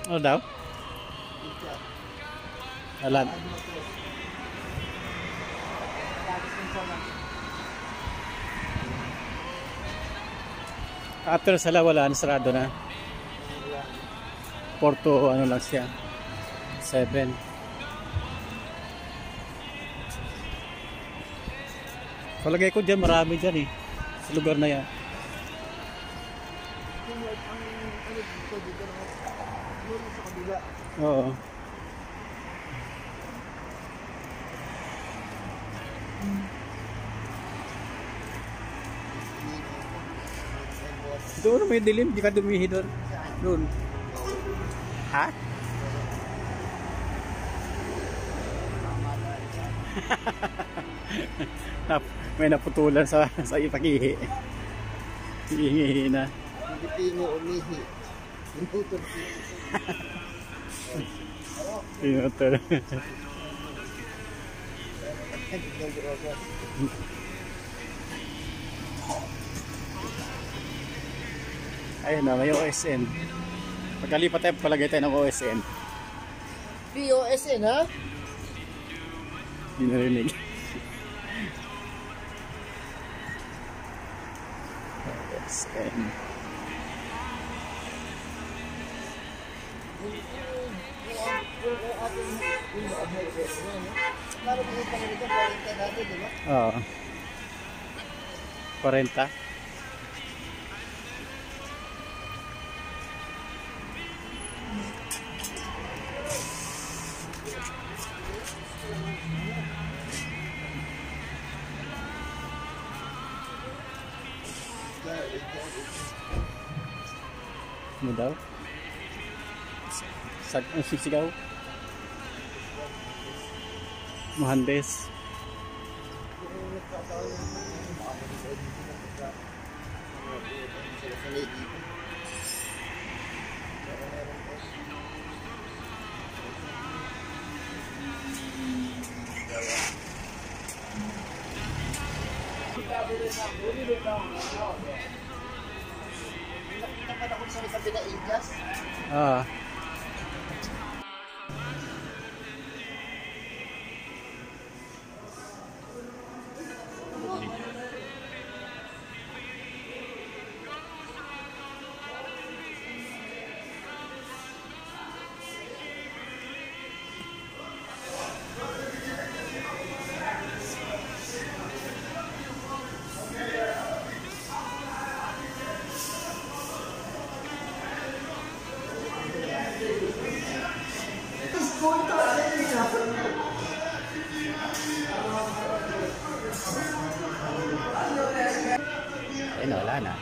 ano daw? Alam. After sala wala, sarado na. Porto ano lang siya. 7. Palagay ko dyan marami dyan eh. Sa lugar na yan. Oo. Doon may dilim, di ka dumihi doon. Doon. Ha? May naputulan sa ipag-ihi. Ihi na. Hindi pingo umihi. Pinutol. Pinutol. Ayun na, may OSN. Pagkalipat tayo, palagay tayo ng OSN. POSN ha? Hindi narinig. OSN. Oo. 40. Ano daw? Ang sisigaw? Mohandes. Ah. Sana.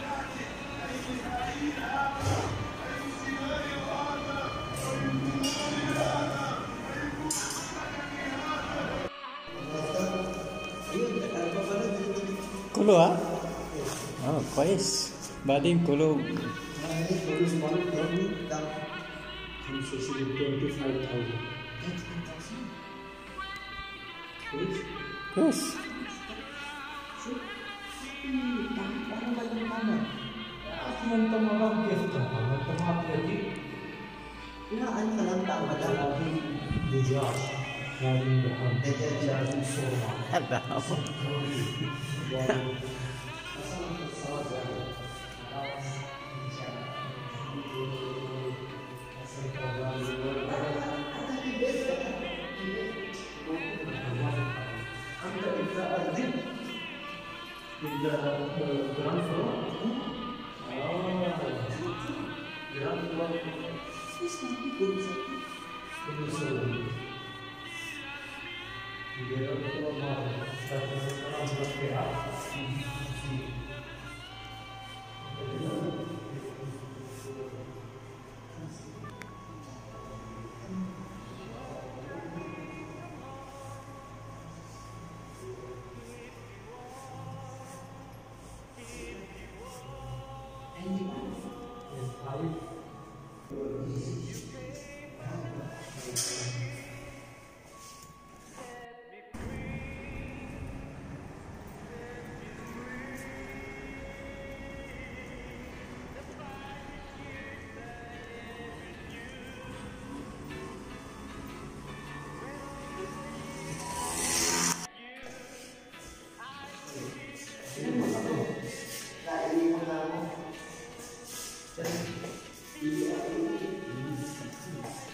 Kulo ha? Oh, kois. Baling kulo. Yes. Ilaan ka lang tao ba lang?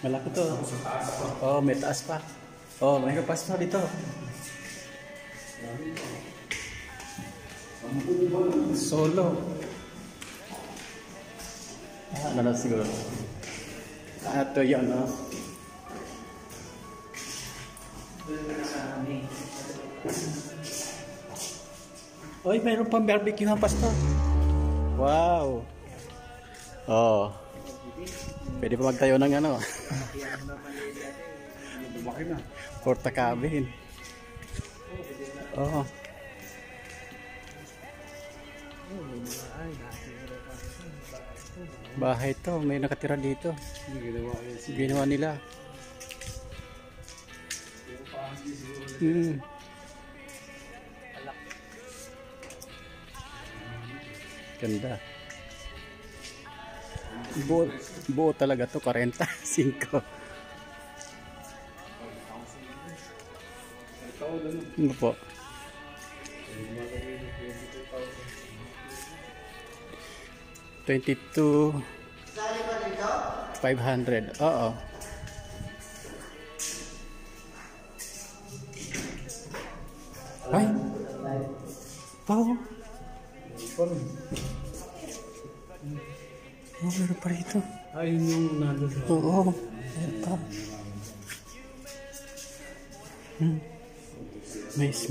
Malaki to. Oh, may taas pa. Oh, may kapas pa dito. Solo. Ah, ano siguro. Ito yan, no? Oy, mayroon pang barbecue ang pasto. Wow. Oh. Pwede pa magtayo ng ano. Porta cabin. Oh. Bahay to, may nakatira dito. Ginawa nila. Ganda. Buo talaga to, 45. Ano po? $22,500. Oo. Ay! Pao! Oh, meron pa rito. Ayun yung nandun sa... Oo. Meron pa.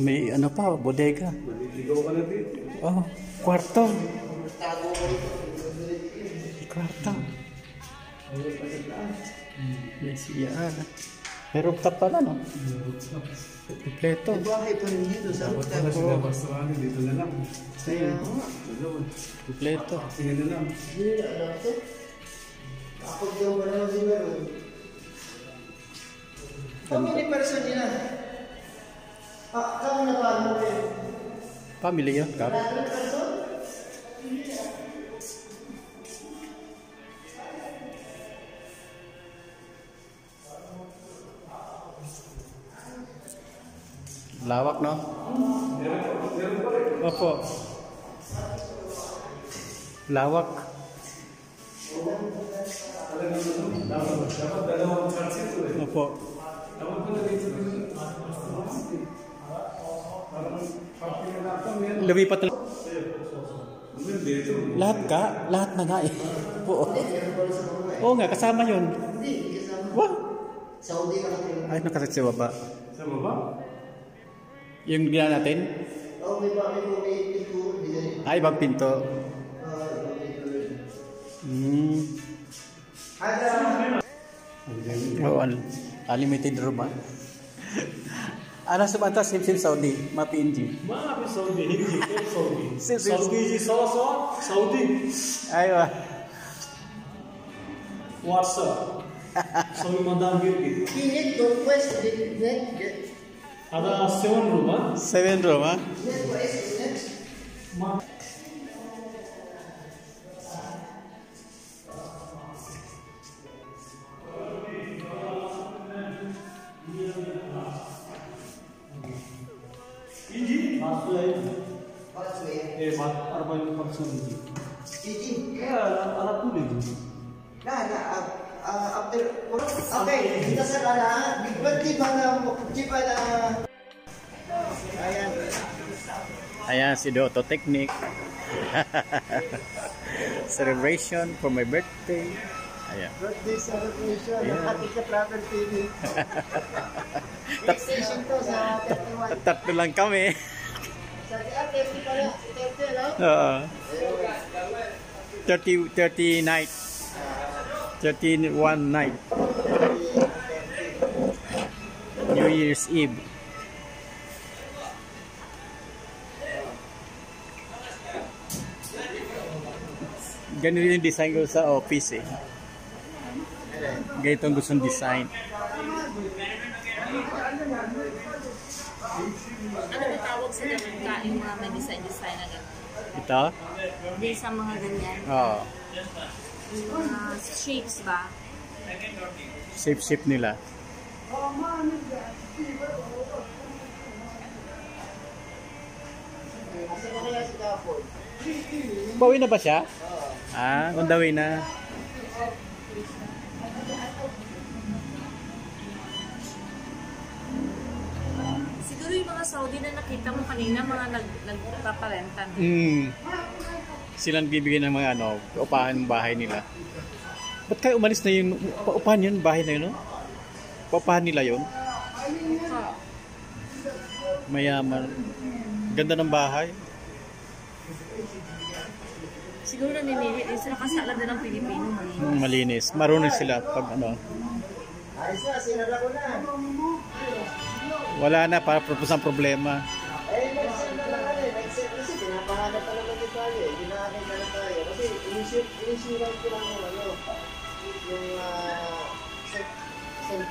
May ano pa, bodega. Maliligaw ka na dito. Oh, kwarto. Kwarto. May siyaan. May rooftop pala, no? Kompleto. Bahay pa rin dito sa Dapat pala sila basta ano, dito na lang. Kaya nga. Kompleto. Tingnan na lang. Hindi na alam to. Ako daw ba naman siguro? Family person nila. Kami na paano mo yun? Family yun, Kap. Family person? Lawak, no? Opo. Lawak. Opo. Lumipat na. Lahat ka? Lahat na nga eh. Oo. Oo nga, kasama yun. Hindi, kasama. Wah! Saudi ka lang. Ay, nakasat sa baba. Sa baba? Yung gina natin? Oo, may pinto. Ay, ibang pinto. Oh, unlimited room ah. Ano sa bata sim Saudi, ma-PNG. Mga Saudi, hindi Saudi. Sim. Saudi sawa Saudi. Aywa. What's up? Saudi madam girdi. Init don't west net. Ada 7 room ah. 7 room ah. Net west net. Inji? Masuk Pathway. mat 40%. Gigi. Ya, anak tu dia. After okay, kita sekarang berarti mana jipa na ayan. Ayan si Doto Technique. Celebration for my birthday. Ayan. Birthday celebration ng Yeah. Happy Ka Travel TV. Next station to sa 31. Tatlo lang kami. Sa TFT pala, TFT no? Oo. 30 night. 31 night. New Year's Eve. Ganito yung design ko sa office eh. Ganito ang gustong design. Ano ba tawag sa ganun ka? Yung mga may design na gano'n. Ito? Hindi sa mga ganyan. Oo. Yung mga shapes ba? Shape nila. Asa na kaya si Kapol? Bawi na ba siya? Ah, undawi na. Siguro yung mga Saudi na nakita mo kanina, mga nagpaparenta. Silang bibigyan ng mga upahan ng bahay nila. Ba't kayo umalis na yung upahan yun? Bahay na yun, no? Paupahan nila yun? Mayaman. Ganda ng bahay. Siguro naninili din sila kasi alam na ng Pilipino. Malinis. Marunong sila pag Ayos na, sinara ko na. wala na para propose problema. Nag-send na lang nag-send kasi pinapangalan talaga din tayo eh. Ginaanin na lang tayo. Kasi initiate ko lang yung send.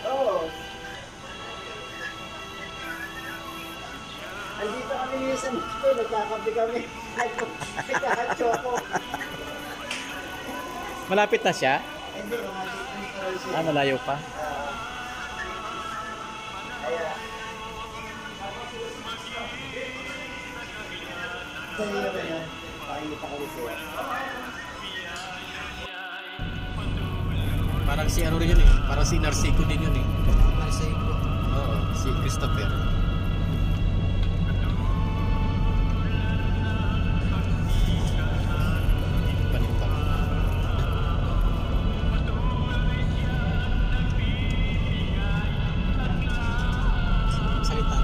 Oh. Andito kami sa dito, nagkakape kami. Nagkakachoco. Malapit na siya? Hindi, mga dito siya. Ah, malayo pa. Kaya. Kaya ba yan? Pakikita ko rin siya. Parang si ano rin yun eh. Parang si Narciso din yun eh. Narciso. Oo, si Christopher. Panintang. Salita.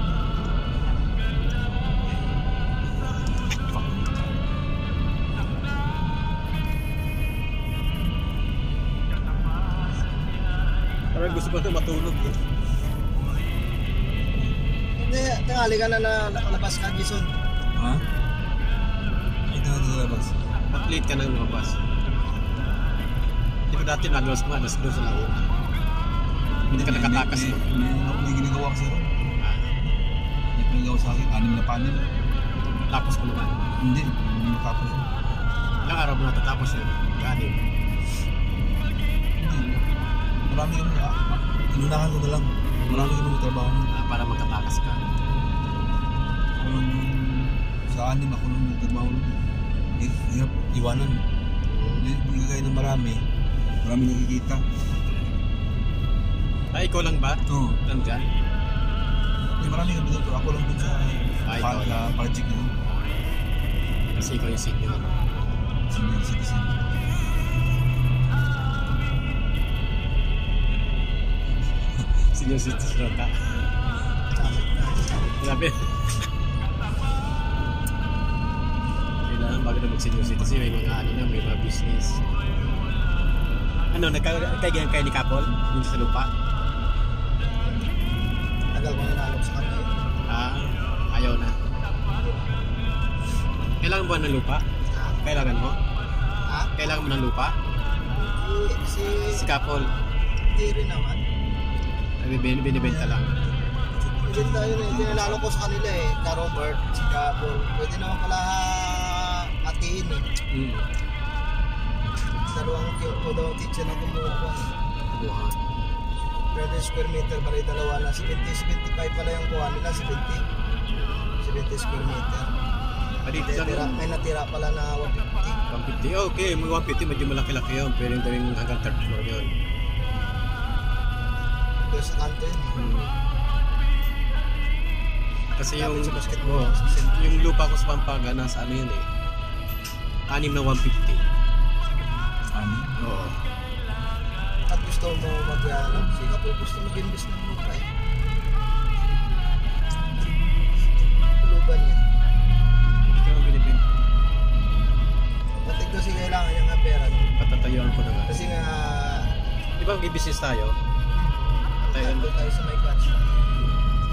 Parang gusto ko ito matulog eh. Hindi, tangali ka na nakalabas ka, Jason. Ha? Ito na nilabas. Mag-late ka nang lumabas. Di ba dati nalabas mo, alas 2 sa laro? Hindi ka nakatakas mo. May ginagawa ko sa'yo. May pinagawa sa akin, 6 na panel. Tapos mo naman. Hindi matapos yun. Ilang araw mo natatapos yun? Galing. Hindi. Marami kami inunahan ko na lang. Marami kami trabaho nun. Para magkatakas ka. Kung sa 6 ako nung nagtrabaho nun. Hirap iwanan. Hindi kagaya ng marami. Marami nakikita. Ay, ikaw lang ba? Oo. Nandyan? Hindi marami kami dito. Ako lang dun sa ikaw lang. project na dun. Kasi ikaw yung senior. Senior citizen. Si senior citizen ka. Grabe. Kailangan bago na mag-senior citizen, may mga ano na, may mga business. Ano, nagkaigangan kayo ni Kapol? Yung sa lupa? Tagal ko nanalok sa kanya. Ayaw na. Kailangan ba ng lupa? Kailangan mo? Kailangan mo ng lupa? Si Kapol? Hindi rin naman. Binibenta lang. Binibenta yun eh. Dinalalo ko sa kanila eh. Ka Robert, si Kapol. Pwede naman pala atiin eh. Dalawang kitchen na kumuha ko. Buha. 30 square meter pala yung dalawa na. 75 pala yung kuha nila. 70 square meter. May natira pala na 150. 150. Okay, mga 150 medyo malaki-laki yun. Pero yung gawing hanggang third floor yun. Pero sa kanto yun eh. Kasi yung sa basketball. yung lupa ko sa Pampanga nasa ano yun eh. 6 na 150. Oo. At gusto mo mag-ano? Si Kapol gusto mag-invest ng lupa eh. Tuluban niya. Ito ang binibenta. Pati kasi kailangan niya nga pera. Patatayuan ko na nga. Kasi nga... Di ba mag-business tayo? Tayo sa may catch.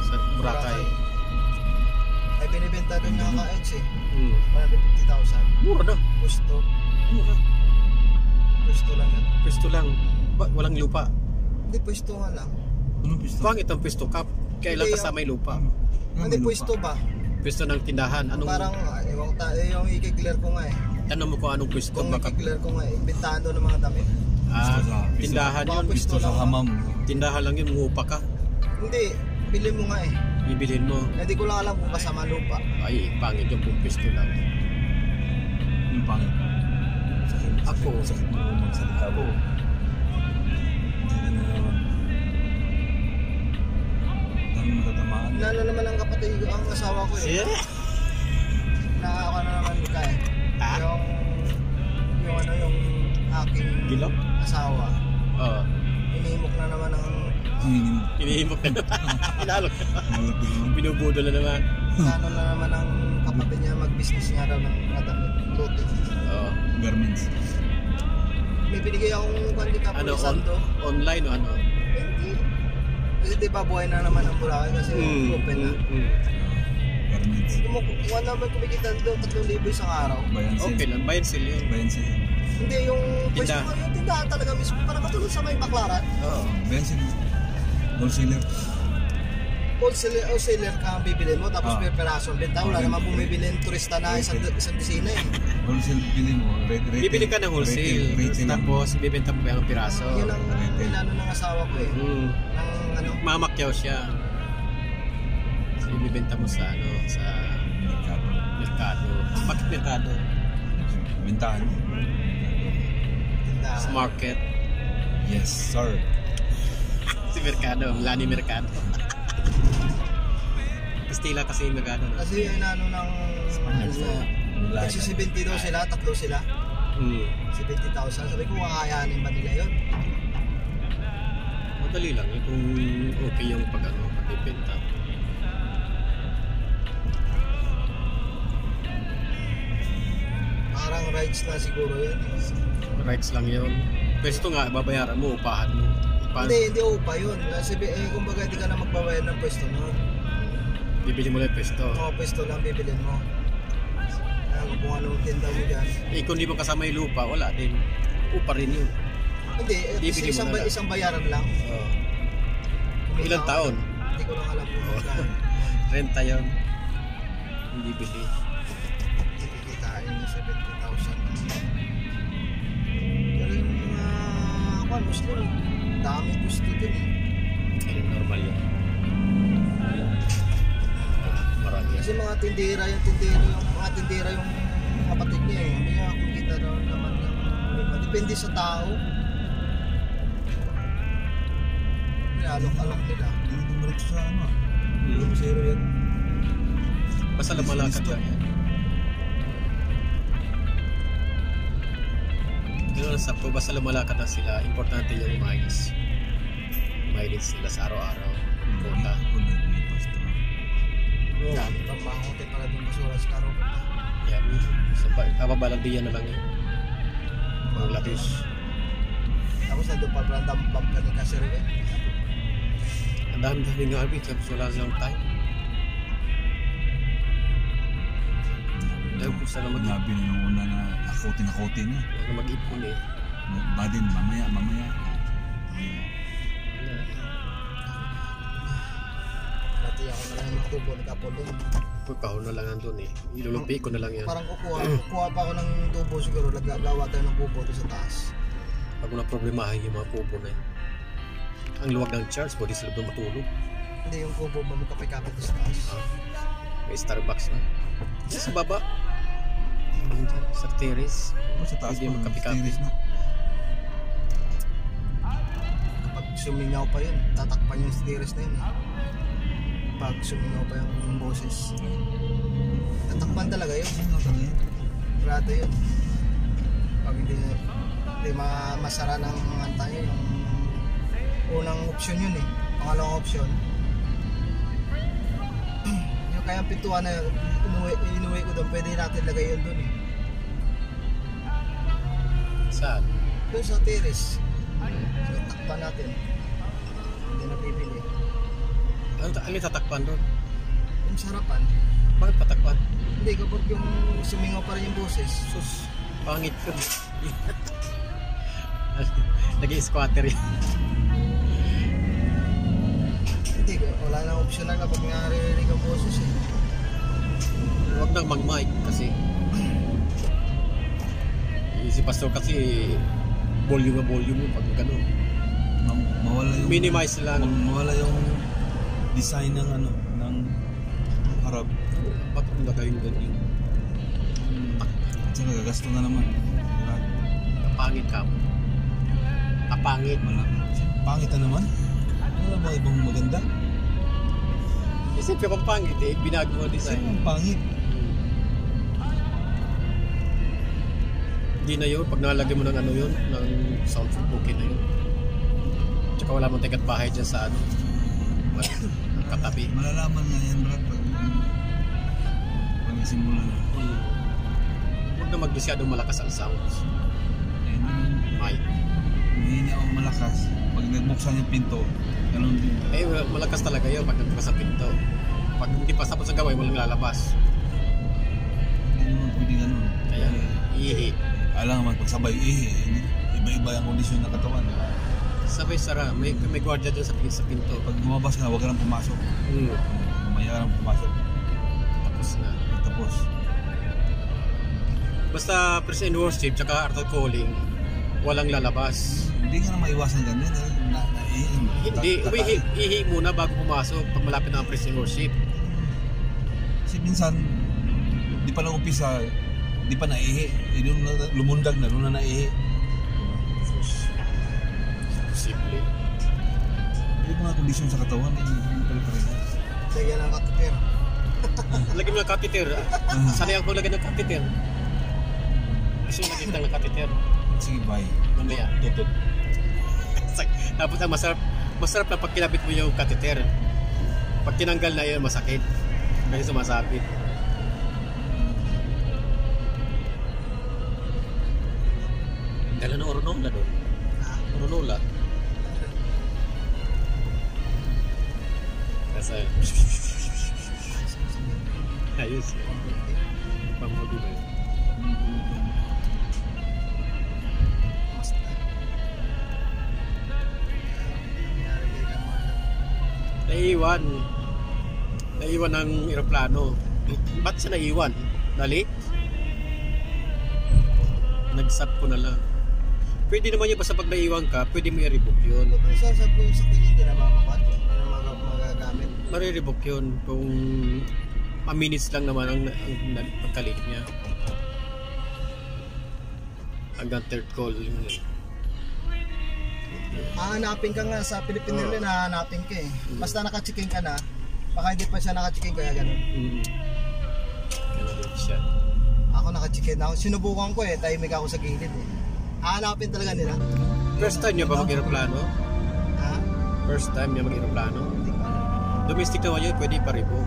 Sa Boracay. Ay binibenta doon na ka-edge eh. 150,000. Mura na. Gusto. Mura. Pwesto lang yan. Pwesto lang. Walang lupa. Hindi, pwesto nga lang. Anong pisto? Pangit ang pwesto ka. Kailan Hindi, kasama yung lupa? Hindi, pwesto ba? Pwesto ng tindahan. Anong, Parang, yung i-clear ko nga eh. tanong mo kung anong pwesto. Kung i-clear ko nga eh. Bintahan doon ng mga damit. Tindahan Baka yun. pwesto Sa lang. hamam. Tindahan lang yun. Umupa ka. Hindi, bili mo nga eh. Bibilhin mo. Hindi ko lang alam kung kasama lupa. Ay, pangit yung kung pwesto lang. Yung pangit. Ako. Sakit mo magsalita mo. Hindi na naman. Dami matatamaan. Lalo naman ang kapatid ko, ang asawa ko eh. Siya? Ako na naman ka eh. Yung aking Gilok? asawa. Oo. Inimok na naman ang Hinihimok na naman. Inalok na naman. Binubudol na naman. plano na naman ang kapatid niya mag-business niya raw ng mga damit. Clothing. Oo. Garments. May binigay akong kwantita po Ano, ni Sando. online o ano? Hindi. Kasi di ba buhay na naman ang Boracay kasi open na. Garments. Kung naman kumikita doon, 3,000 isang araw. Bayan sale. Okay lang. Bayan sale yun. Bayan sale. Hindi, yung pwesto Tindahan. yung tindahan talaga mismo. Parang katulad sa may baklaran. Oo. Bayan sale. Wholesaler. Wholesaler ka ang bibilin mo, tapos per peraso ang benta. Wala Okay. naman bumibilin turista na isang disina eh. Wholesale bili mo. Retail. Bibili ka ng wholesale. Retail lang. Tapos bibenta mo pa yung piraso. Yun ang retail. pinano ng asawa ko eh. Mm. Ng ano, Mamakyaw siya. So, ibibenta mo sa ano, sa Merkado. merkado. Bakit merkado? Bintahan. tindahan. Sa market. Yes, sir. Si merkado. Lani merkado. Kastila kasi yung merkado. No? Kasi inano ng kasi 72 sila, tatlo sila. 70,000. Sabi ko, kakayanin ba nila yun? Madali lang yun kung okay yung pagbibenta. Parang rides na siguro yun. Rights lang yun. Pwesto nga, babayaran mo, upahan mo. Hindi upa yun. Kasi kumbaga hindi ka na magbabayad ng pwesto nun. Bibili mo lang yung pwesto. Mga pwesto lang bibilin mo. Kung anong tinda mo dyan. Eh, kung di mo kasama yung lupa, wala din. Upa rin yun. Hindi, Bibili mo na lang. isang bayaran lang. Oo. Ilang taon? Hindi ko lang alam kung magkano. Renta yun. Hindi bili. Kikitain niya 70,000. Pero yung mga gusto rin. Dami gusto dun eh. Kaya normal yun. Marami yan. Kasi mga tindera yung kapatid niya eh. Sabi niya, kumita daw naman yung iba. Depende sa tao. Alok-alok nila. Hindi na dumiretso sa ano. Zero yan. Basta lumalakad lang yan. Yun ang sapo, basta lumalakad na sila, importante yung mais. Mahilig sila sa araw-araw. Kota. Dami pang mahote para doon basura sa karo. Yan. So, kababalandiyan na lang yun. Ang latis. Tapos nandun pa pala ang bump ni Kasir eh. Ang dami nga abi, tapos wala silang time. Dahil kung saan na Grabe na yung una na nakote na. mag-ipon eh. Badin, mamaya. Dati ako na lang yung tubo ni Kapol doon. Kahon na lang nandun eh. Ilulupi ko na lang yan. Parang kukuha pa ako ng tubo siguro. Gawa tayo ng kubo doon sa taas. Pag mo na problemahin yung mga kubo na yun. Ang luwag ng charge, pwede sila doon matulog. Hindi yung kubo ba magkapay-kapit doon sa taas. May Starbucks na. Sa baba. Sa terrace. Sa taas Pwede pa, magkapi-kapi. stairs na. Kapag sumingaw pa yun, tatakpan yung stairs na yun eh. Pag sumingaw pa yung boses. Tatakpan talaga yun. Grado yun. Pag hindi masara ng anta yun, yung unang option yun eh. Pangalawang option. Yung kaya pintuan na inuwi ko doon, pwede natin lagay yun doon eh. Saan? Doon sa terrace. So takpan natin. Hindi na bibili. Ano yung tatakpan doon? Yung sarapan, Bakit patakpan? hindi kapag yung sumingaw pa rin yung boses. Sus, pangit ko. Nag-i-squatter yun. Hindi, wala na option na kapag naririnig ang boses eh. Huwag nang mag-mic kasi si pastor kasi volume pag gano'n. Mawala yung Minimize lang. Mawala yung design ng ng harap. Ba't kung nagayong ganyan? At saka gagasto na naman. Diba? Kapangit ka mo. Kapangit. Pangit na naman. Wala ba ibang maganda? Isip ka pang pangit eh. Binago mo design. Sino ang pangit? Hindi na yun. Pag nalagay mo ng ano yun, ng soundproof, okay na yun. Tsaka wala mong tigat bahay dyan sa ano. Katabi. Malalaman nga yan, Brad. Pag simula na. Huwag na magbisyadong malakas ang sounds. Mic. Mahina o malakas. Pag nagbuksan yung pinto, ganun din. Eh, malakas talaga yun pag nagbukas sa pinto. Pag hindi pa tapos ang gawin, walang lalabas. Hindi naman pwede ganun. Kaya, ihi. Alam naman, pag sabay iba-iba yung kondisyon ng katawan. Sabay sara, may gwardiya dyan sa pinto. Pag lumabas ka na, huwag ka nang pumasok. Mm. Maya ka nang pumasok. Tapos na. Tapos. Basta praise and worship, tsaka art of calling, walang lalabas. Hindi ka na maiwasan ganyan. Hindi, ihi muna bago pumasok pag malapit na ang praise and worship. Kasi minsan, di pa lang umpisa, di pa naihi. Lumundag na, doon na naihi. Posible. Yung mga kondisyon sa katawan, hindi pala. Lagyan ng catheter. Lagyan mo ng catheter. Sanay ako lagyan ng catheter. Gusto mo nakita ng catheter? Sige, bye. Mamaya. Tutot. Tapos ang masarap na pag kinabit mo yung catheter. Pag tinanggal na yun, masakit. Kasi sumasabit. Dala na Oronola doon. Oronola. Kasi ayos. Pamuli ba yun? Naiwan ng eroplano. Ba't siya naiwan? Dali? Nagsap ko na lang. Pwede naman yun, basta pag naiwan ka, pwede mo i-rebook yun. Kung sasab ko yung sakyan hindi na mamakat, magagamit. Mare-rebook yun kung a minutes lang naman ang pagkalit niya. Hanggang third call yun eh. Hahanapin ka nga sa Philippine Airlines, hahanapin ka eh. Basta naka-check-in ka na, baka hindi pa siya naka-check-in kaya ganun. Ganun din siya. Ako naka-check-in ako. Sinubukan ko eh, tahimik ako sa gilid eh. Hahanapin talaga nila. First time niyo ba mag-aeroplano? Ha? First time niya mag-aeroplano. Domestic naman yun, pwede pa ribo.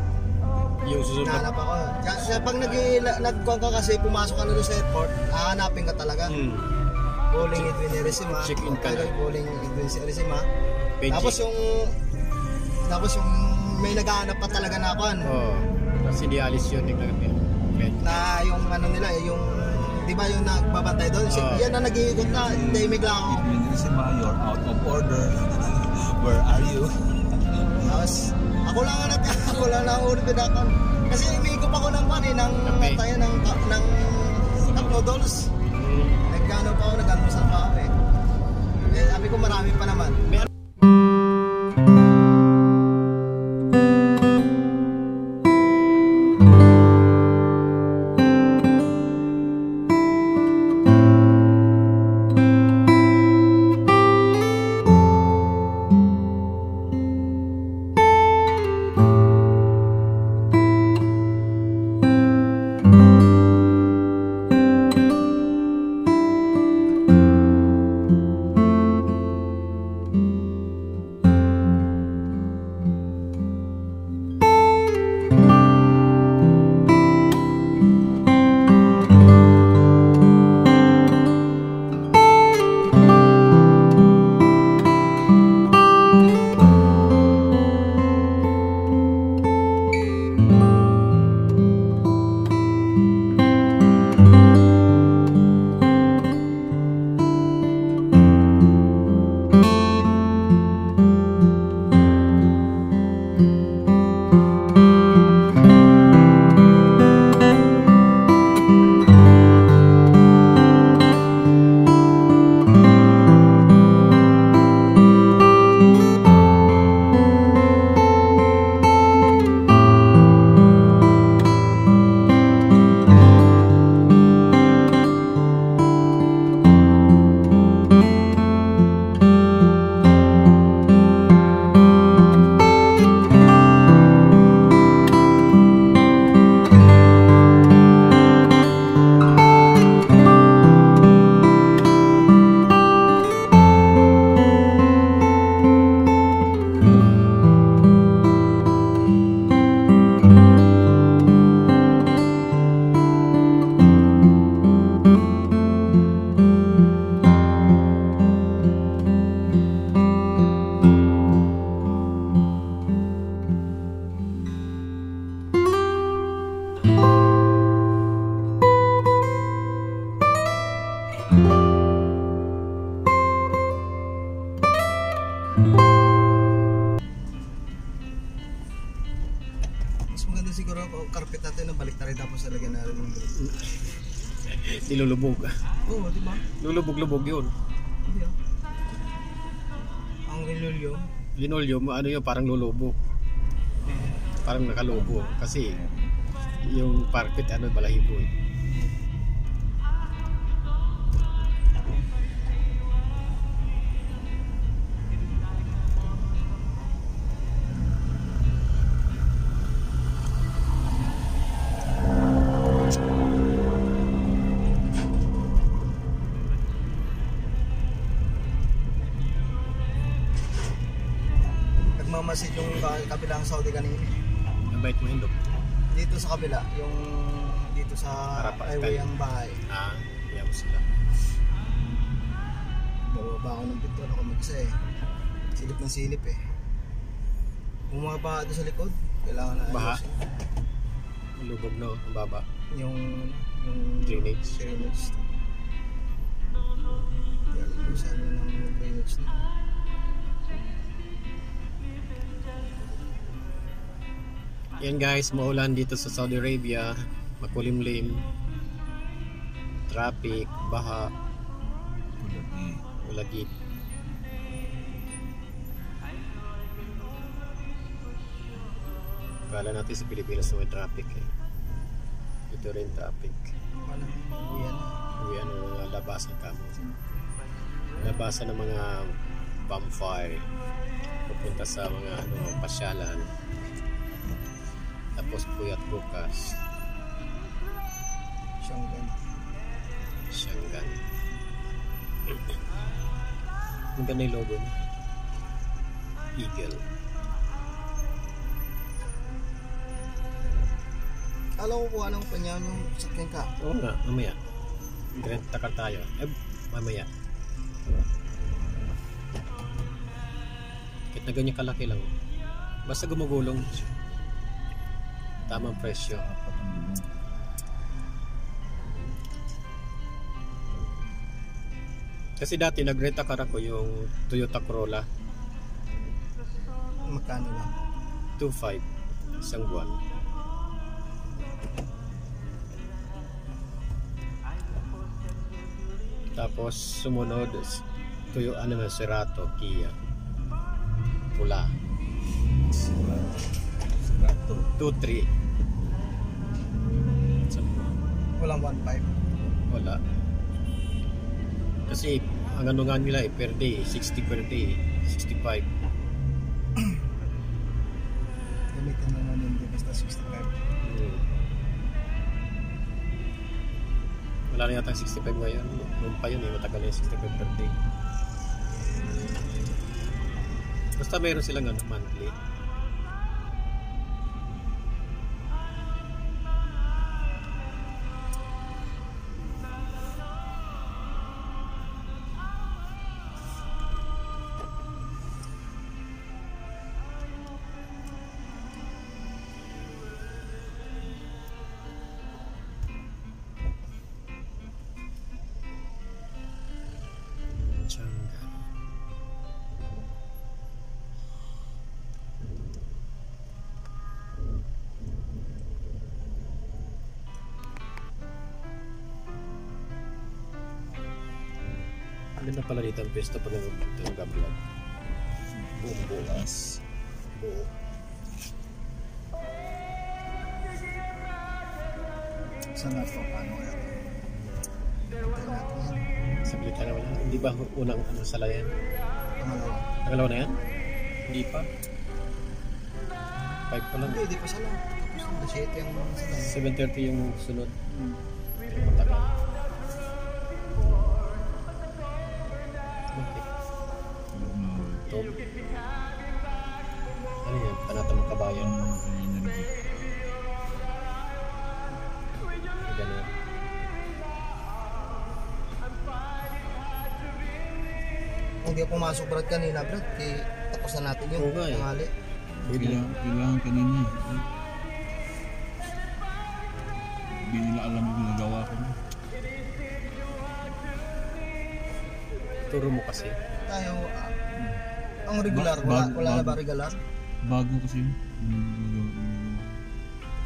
Yung susunod na... Hanap ako. Kasi pag nag-kuhan ka kasi, pumasok ka na doon sa airport, hahanapin ka talaga. Bowling Edwin Erisima. Check-in ka na. Bowling Edwin Erisima. Page. Tapos yung may naghahanap pa talaga na akuan. Oo. Kasi di alis yun. Na yung ano nila, yung di ba yung nagbabantay doon? Yan na nag-iikot na. Tahimik lang ako. You're out of order. Where are you? Tapos ako lang ang ulit pinakon. Kasi umiikot ako ng pan ng tayo ng cup noodles. Nagkano pa ako, nag-almusal pa ako eh. Sabi ko marami pa naman. Mas maganda siguro kung carpet natin na balik tayo tapos lagyan natin ng Nilulubog. Oo, di ba? Lulubog-lubog yun. Hindi ah. Ang lulyo. Linoleum, ano yun, parang lulubog. Parang nakalubo. Kasi yung carpet, ano, balahibo eh. Nagmamasid yung kabilang Saudi kanina. Ang bait mo, Hindok. Dito sa kabila, yung dito sa highway ang bahay. Iyaw sila. Bababa ako ng pintuan ako mag-isa eh. Silip ng silip eh. Kung mga baha doon sa likod, kailangan na Baha? ayusin. Lubog no, ang baba. Yung Drainage. Drainage. Ayusin ng drainage na. Yan guys, maulan dito sa Saudi Arabia. Makulimlim. Traffic, baha, ulagit. Kala natin sa Pilipinas na may traffic eh. Ito rin traffic. Ano? Yan. Uwian ng mga labasan kamo. Labasan ng mga bonfire. Pupunta sa mga pasyalan. Tapos puyat bukas. Siyanggan. Ang ganda yung logo niya. Eagle. Alam ko kung anong panyaw yung sakyan ka. Oo nga, mamaya. Renta ka tayo. Mamaya. Kahit na ganyan kalaki lang. Basta gumugulong. Tamang presyo. Kasi dati nagrenta car ako yung Toyota Corolla. Magkano lang? 2.5 isang buwan. Tapos sumunod Cerato, Kia. Pula. 2.3. Walang 1.5. Wala. Kasi ang ano nga nila per day, 60 per day, 65. Gamitin na namin din basta 65. Wala na yata 65 ngayon. Noon pa yun matagal na yung 65 per day. Basta mayroon silang monthly. Changga. Ano na pala dito ang pwesto pag nag-vlog? Buong bukas. Buo. Saan natin paano kaya ito? Hintayin natin yan. Saglit na wala. Hindi ba unang salayan? Pangalawa. Pangalawa na yan? Hindi pa. 5 pa lang. Hindi pa sila. Tapos na 7 ang mga sila. 7:30 yung sunod. Matagal. Okay. Top. Ano yan? Panatang kabayan. Ganun. Kung di pumasok Brad kanina Brad, tapos na natin yung Oo nga eh. tanghali. Kailangan kanina. Hindi nila alam yung ginagawa ko. Turo mo kasi. Tayo, ang regular, wala na ba regular? Bago kasi yun.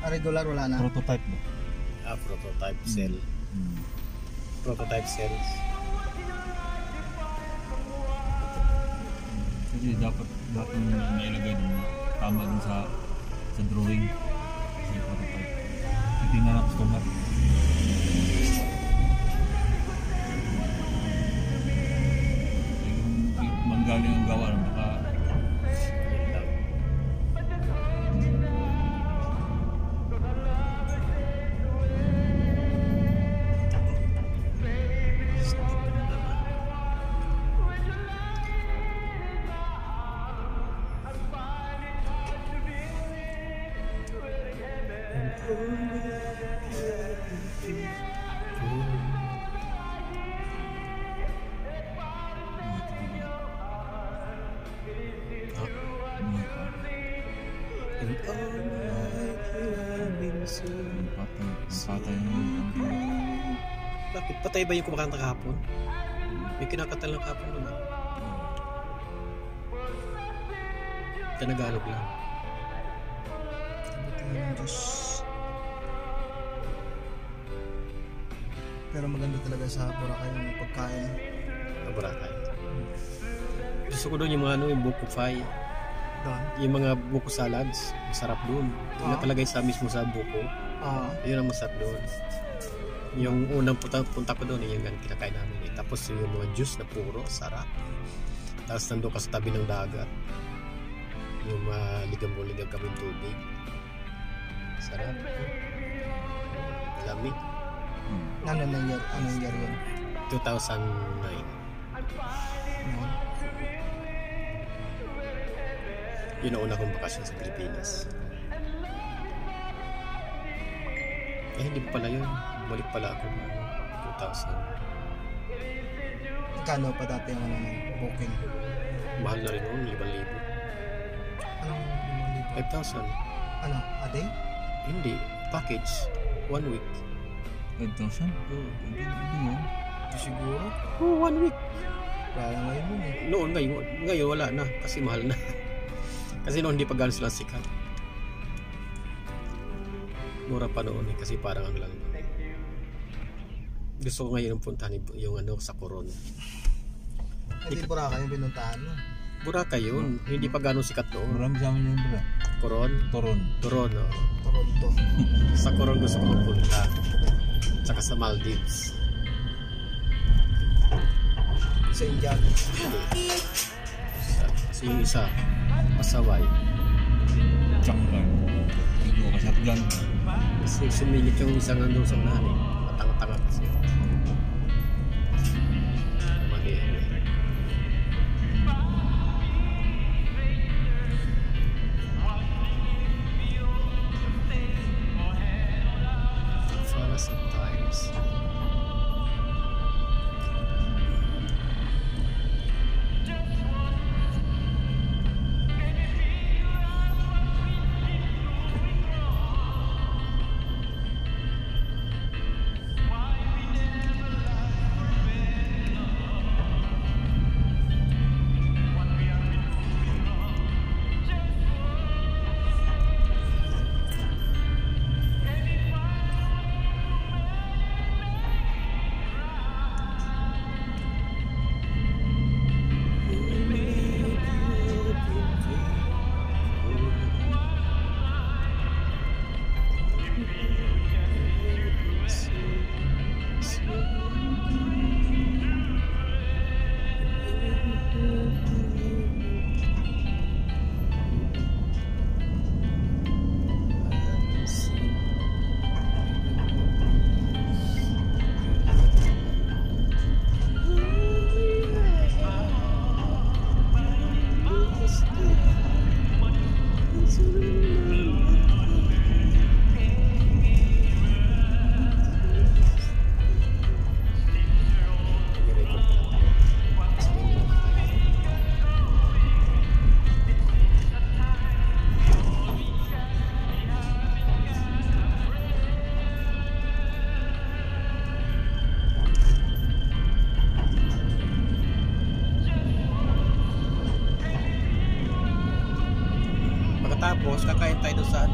Ang regular wala na. Prototype ba? Prototype cell. Prototype cells. Kasi dapat nailagay dun tama dun sa drawing sa prototype. Titingnan na customer. Kung manggaling ang gawa baka Yun lang. patay yung Bakit? Patay ba yung kumakanta kahapon? May kinakanta lang kahapon naman. Tanagalog lang. Buti nga ng Diyos. Pero maganda talaga sa Boracay yung pagkain. Boracay. Gusto ko doon yung mga yung buko pie. Doon. Yung mga buko salads. Masarap doon. Yung nakalagay sa mismo sa buko. Yun ang masarap doon. Yung unang punta ko doon, yung kinakain namin. Tapos yung mga juice na puro, sarap. Tapos nandun ka sa tabi ng dagat. Yung ligambo-ligam kaming tubig. Sarap. Lamig. Anong year yun? 2009. Yun ang una kong bakasyon sa Pilipinas. Hindi pa pala yun. Bumalik pala ako ng 2000. Kano pa dati ang booking? Mahal na rin noon, 5,000. Anong 5,000. Ano? A day? Hindi. Package. 1 week. 5,000? Hindi mo. Siguro? 1 week. Wala ngayon yun eh. Noon, ngayon wala na. Kasi mahal na. Kasi noon hindi pa gano'n sila sikat. Mura pa noon eh. Kasi parang ang lang. Gusto ko ngayon puntahan yung sa Coron. Hindi Boracay yung pinuntahan mo. Boracay yun. Hindi pa gano'n sikat noon. Marami sa amin yun bro. Coron? Toron. Oh. Toronto. Sa Coron gusto ko magpunta. Tsaka sa Maldives. St. John. Kasi yung isa, Pasaway. Changlan. Hindi mo ka-shotgun. Kasi sumingit yung isang nandun sa unahan eh. Matanga-tanga kasi. Mali. Para sometimes. Tapos kakain tayo doon sa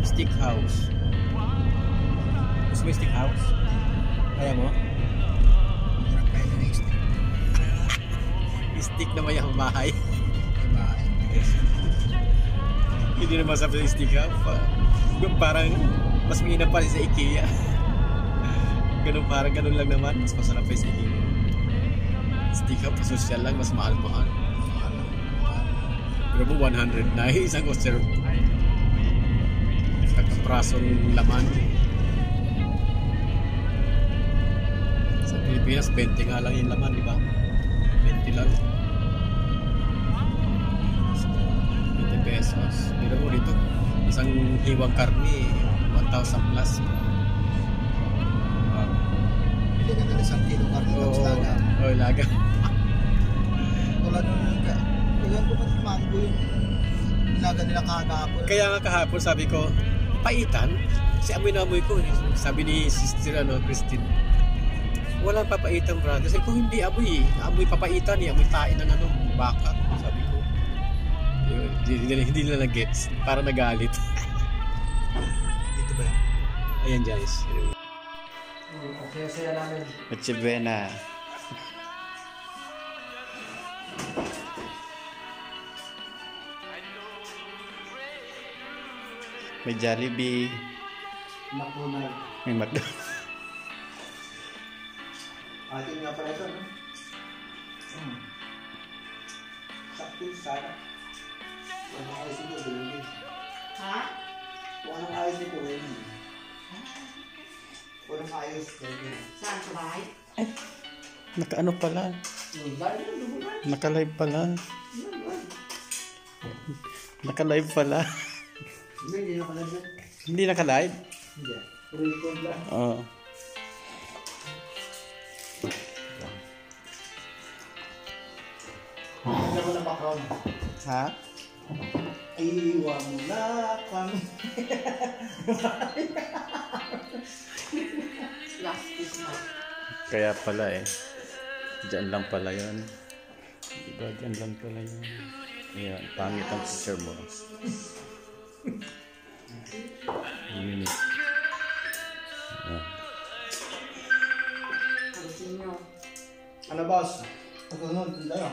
steak house. Gusto mo yung steak house? Kaya mo? Hirap kayo ng steak. Steak na mayang bahay. Bahay. Hindi naman sabi sa steak house. Parang mas mainam pa rin sa IKEA. Parang ganun lang naman. Mas masarap pa sa IKEA. Steak house, social lang. Mas mahal-mahal. Pero 100 na isang serve. Kaprasong laman. Sa Pilipinas, 20 nga lang yung laman, di ba? 20 lang. 20 pesos. Pero dito, isang hiwang karni, 1,000 plus. Hindi ka na isang kilo karne tapos laga. Oo, laga. Tulad ng ilan ko man mango yung nilaga nila kahapon. Kaya nga kahapon sabi ko, paitan? Kasi amoy na amoy ko. Sabi ni Sister Christine, walang papaitan brother. Sabi ko, hindi amoy. Amoy papaitan amoy tain ng baka. Sabi ko, hindi nila nag-gets. Para nagalit. Dito ba yan? Ayan guys. Saya namin. Noche buena. May Jollibee. McDonald's. May McDonald's. Atin nga pala ito, no? Sakto sana. Walang ayos ito, bilhin. Ha? Walang ayos ito, bilhin. Walang ayos, bilhin. Saan sa bahay? Naka-ano pala? Naka-live pala. Naka-live pala. Hindi nakalive. Hindi naka-live? Hindi. Record lang. Oo. Ano ko na background? Ha? Iiwa mo na kami. Last piece na. Kaya pala eh. Diyan lang pala yun. Diba, diyan lang pala yun. Ayan, pangit ang picture mo. Minute. Ayan. Pansin nyo. Ano boss? Pagkakunod, tayo.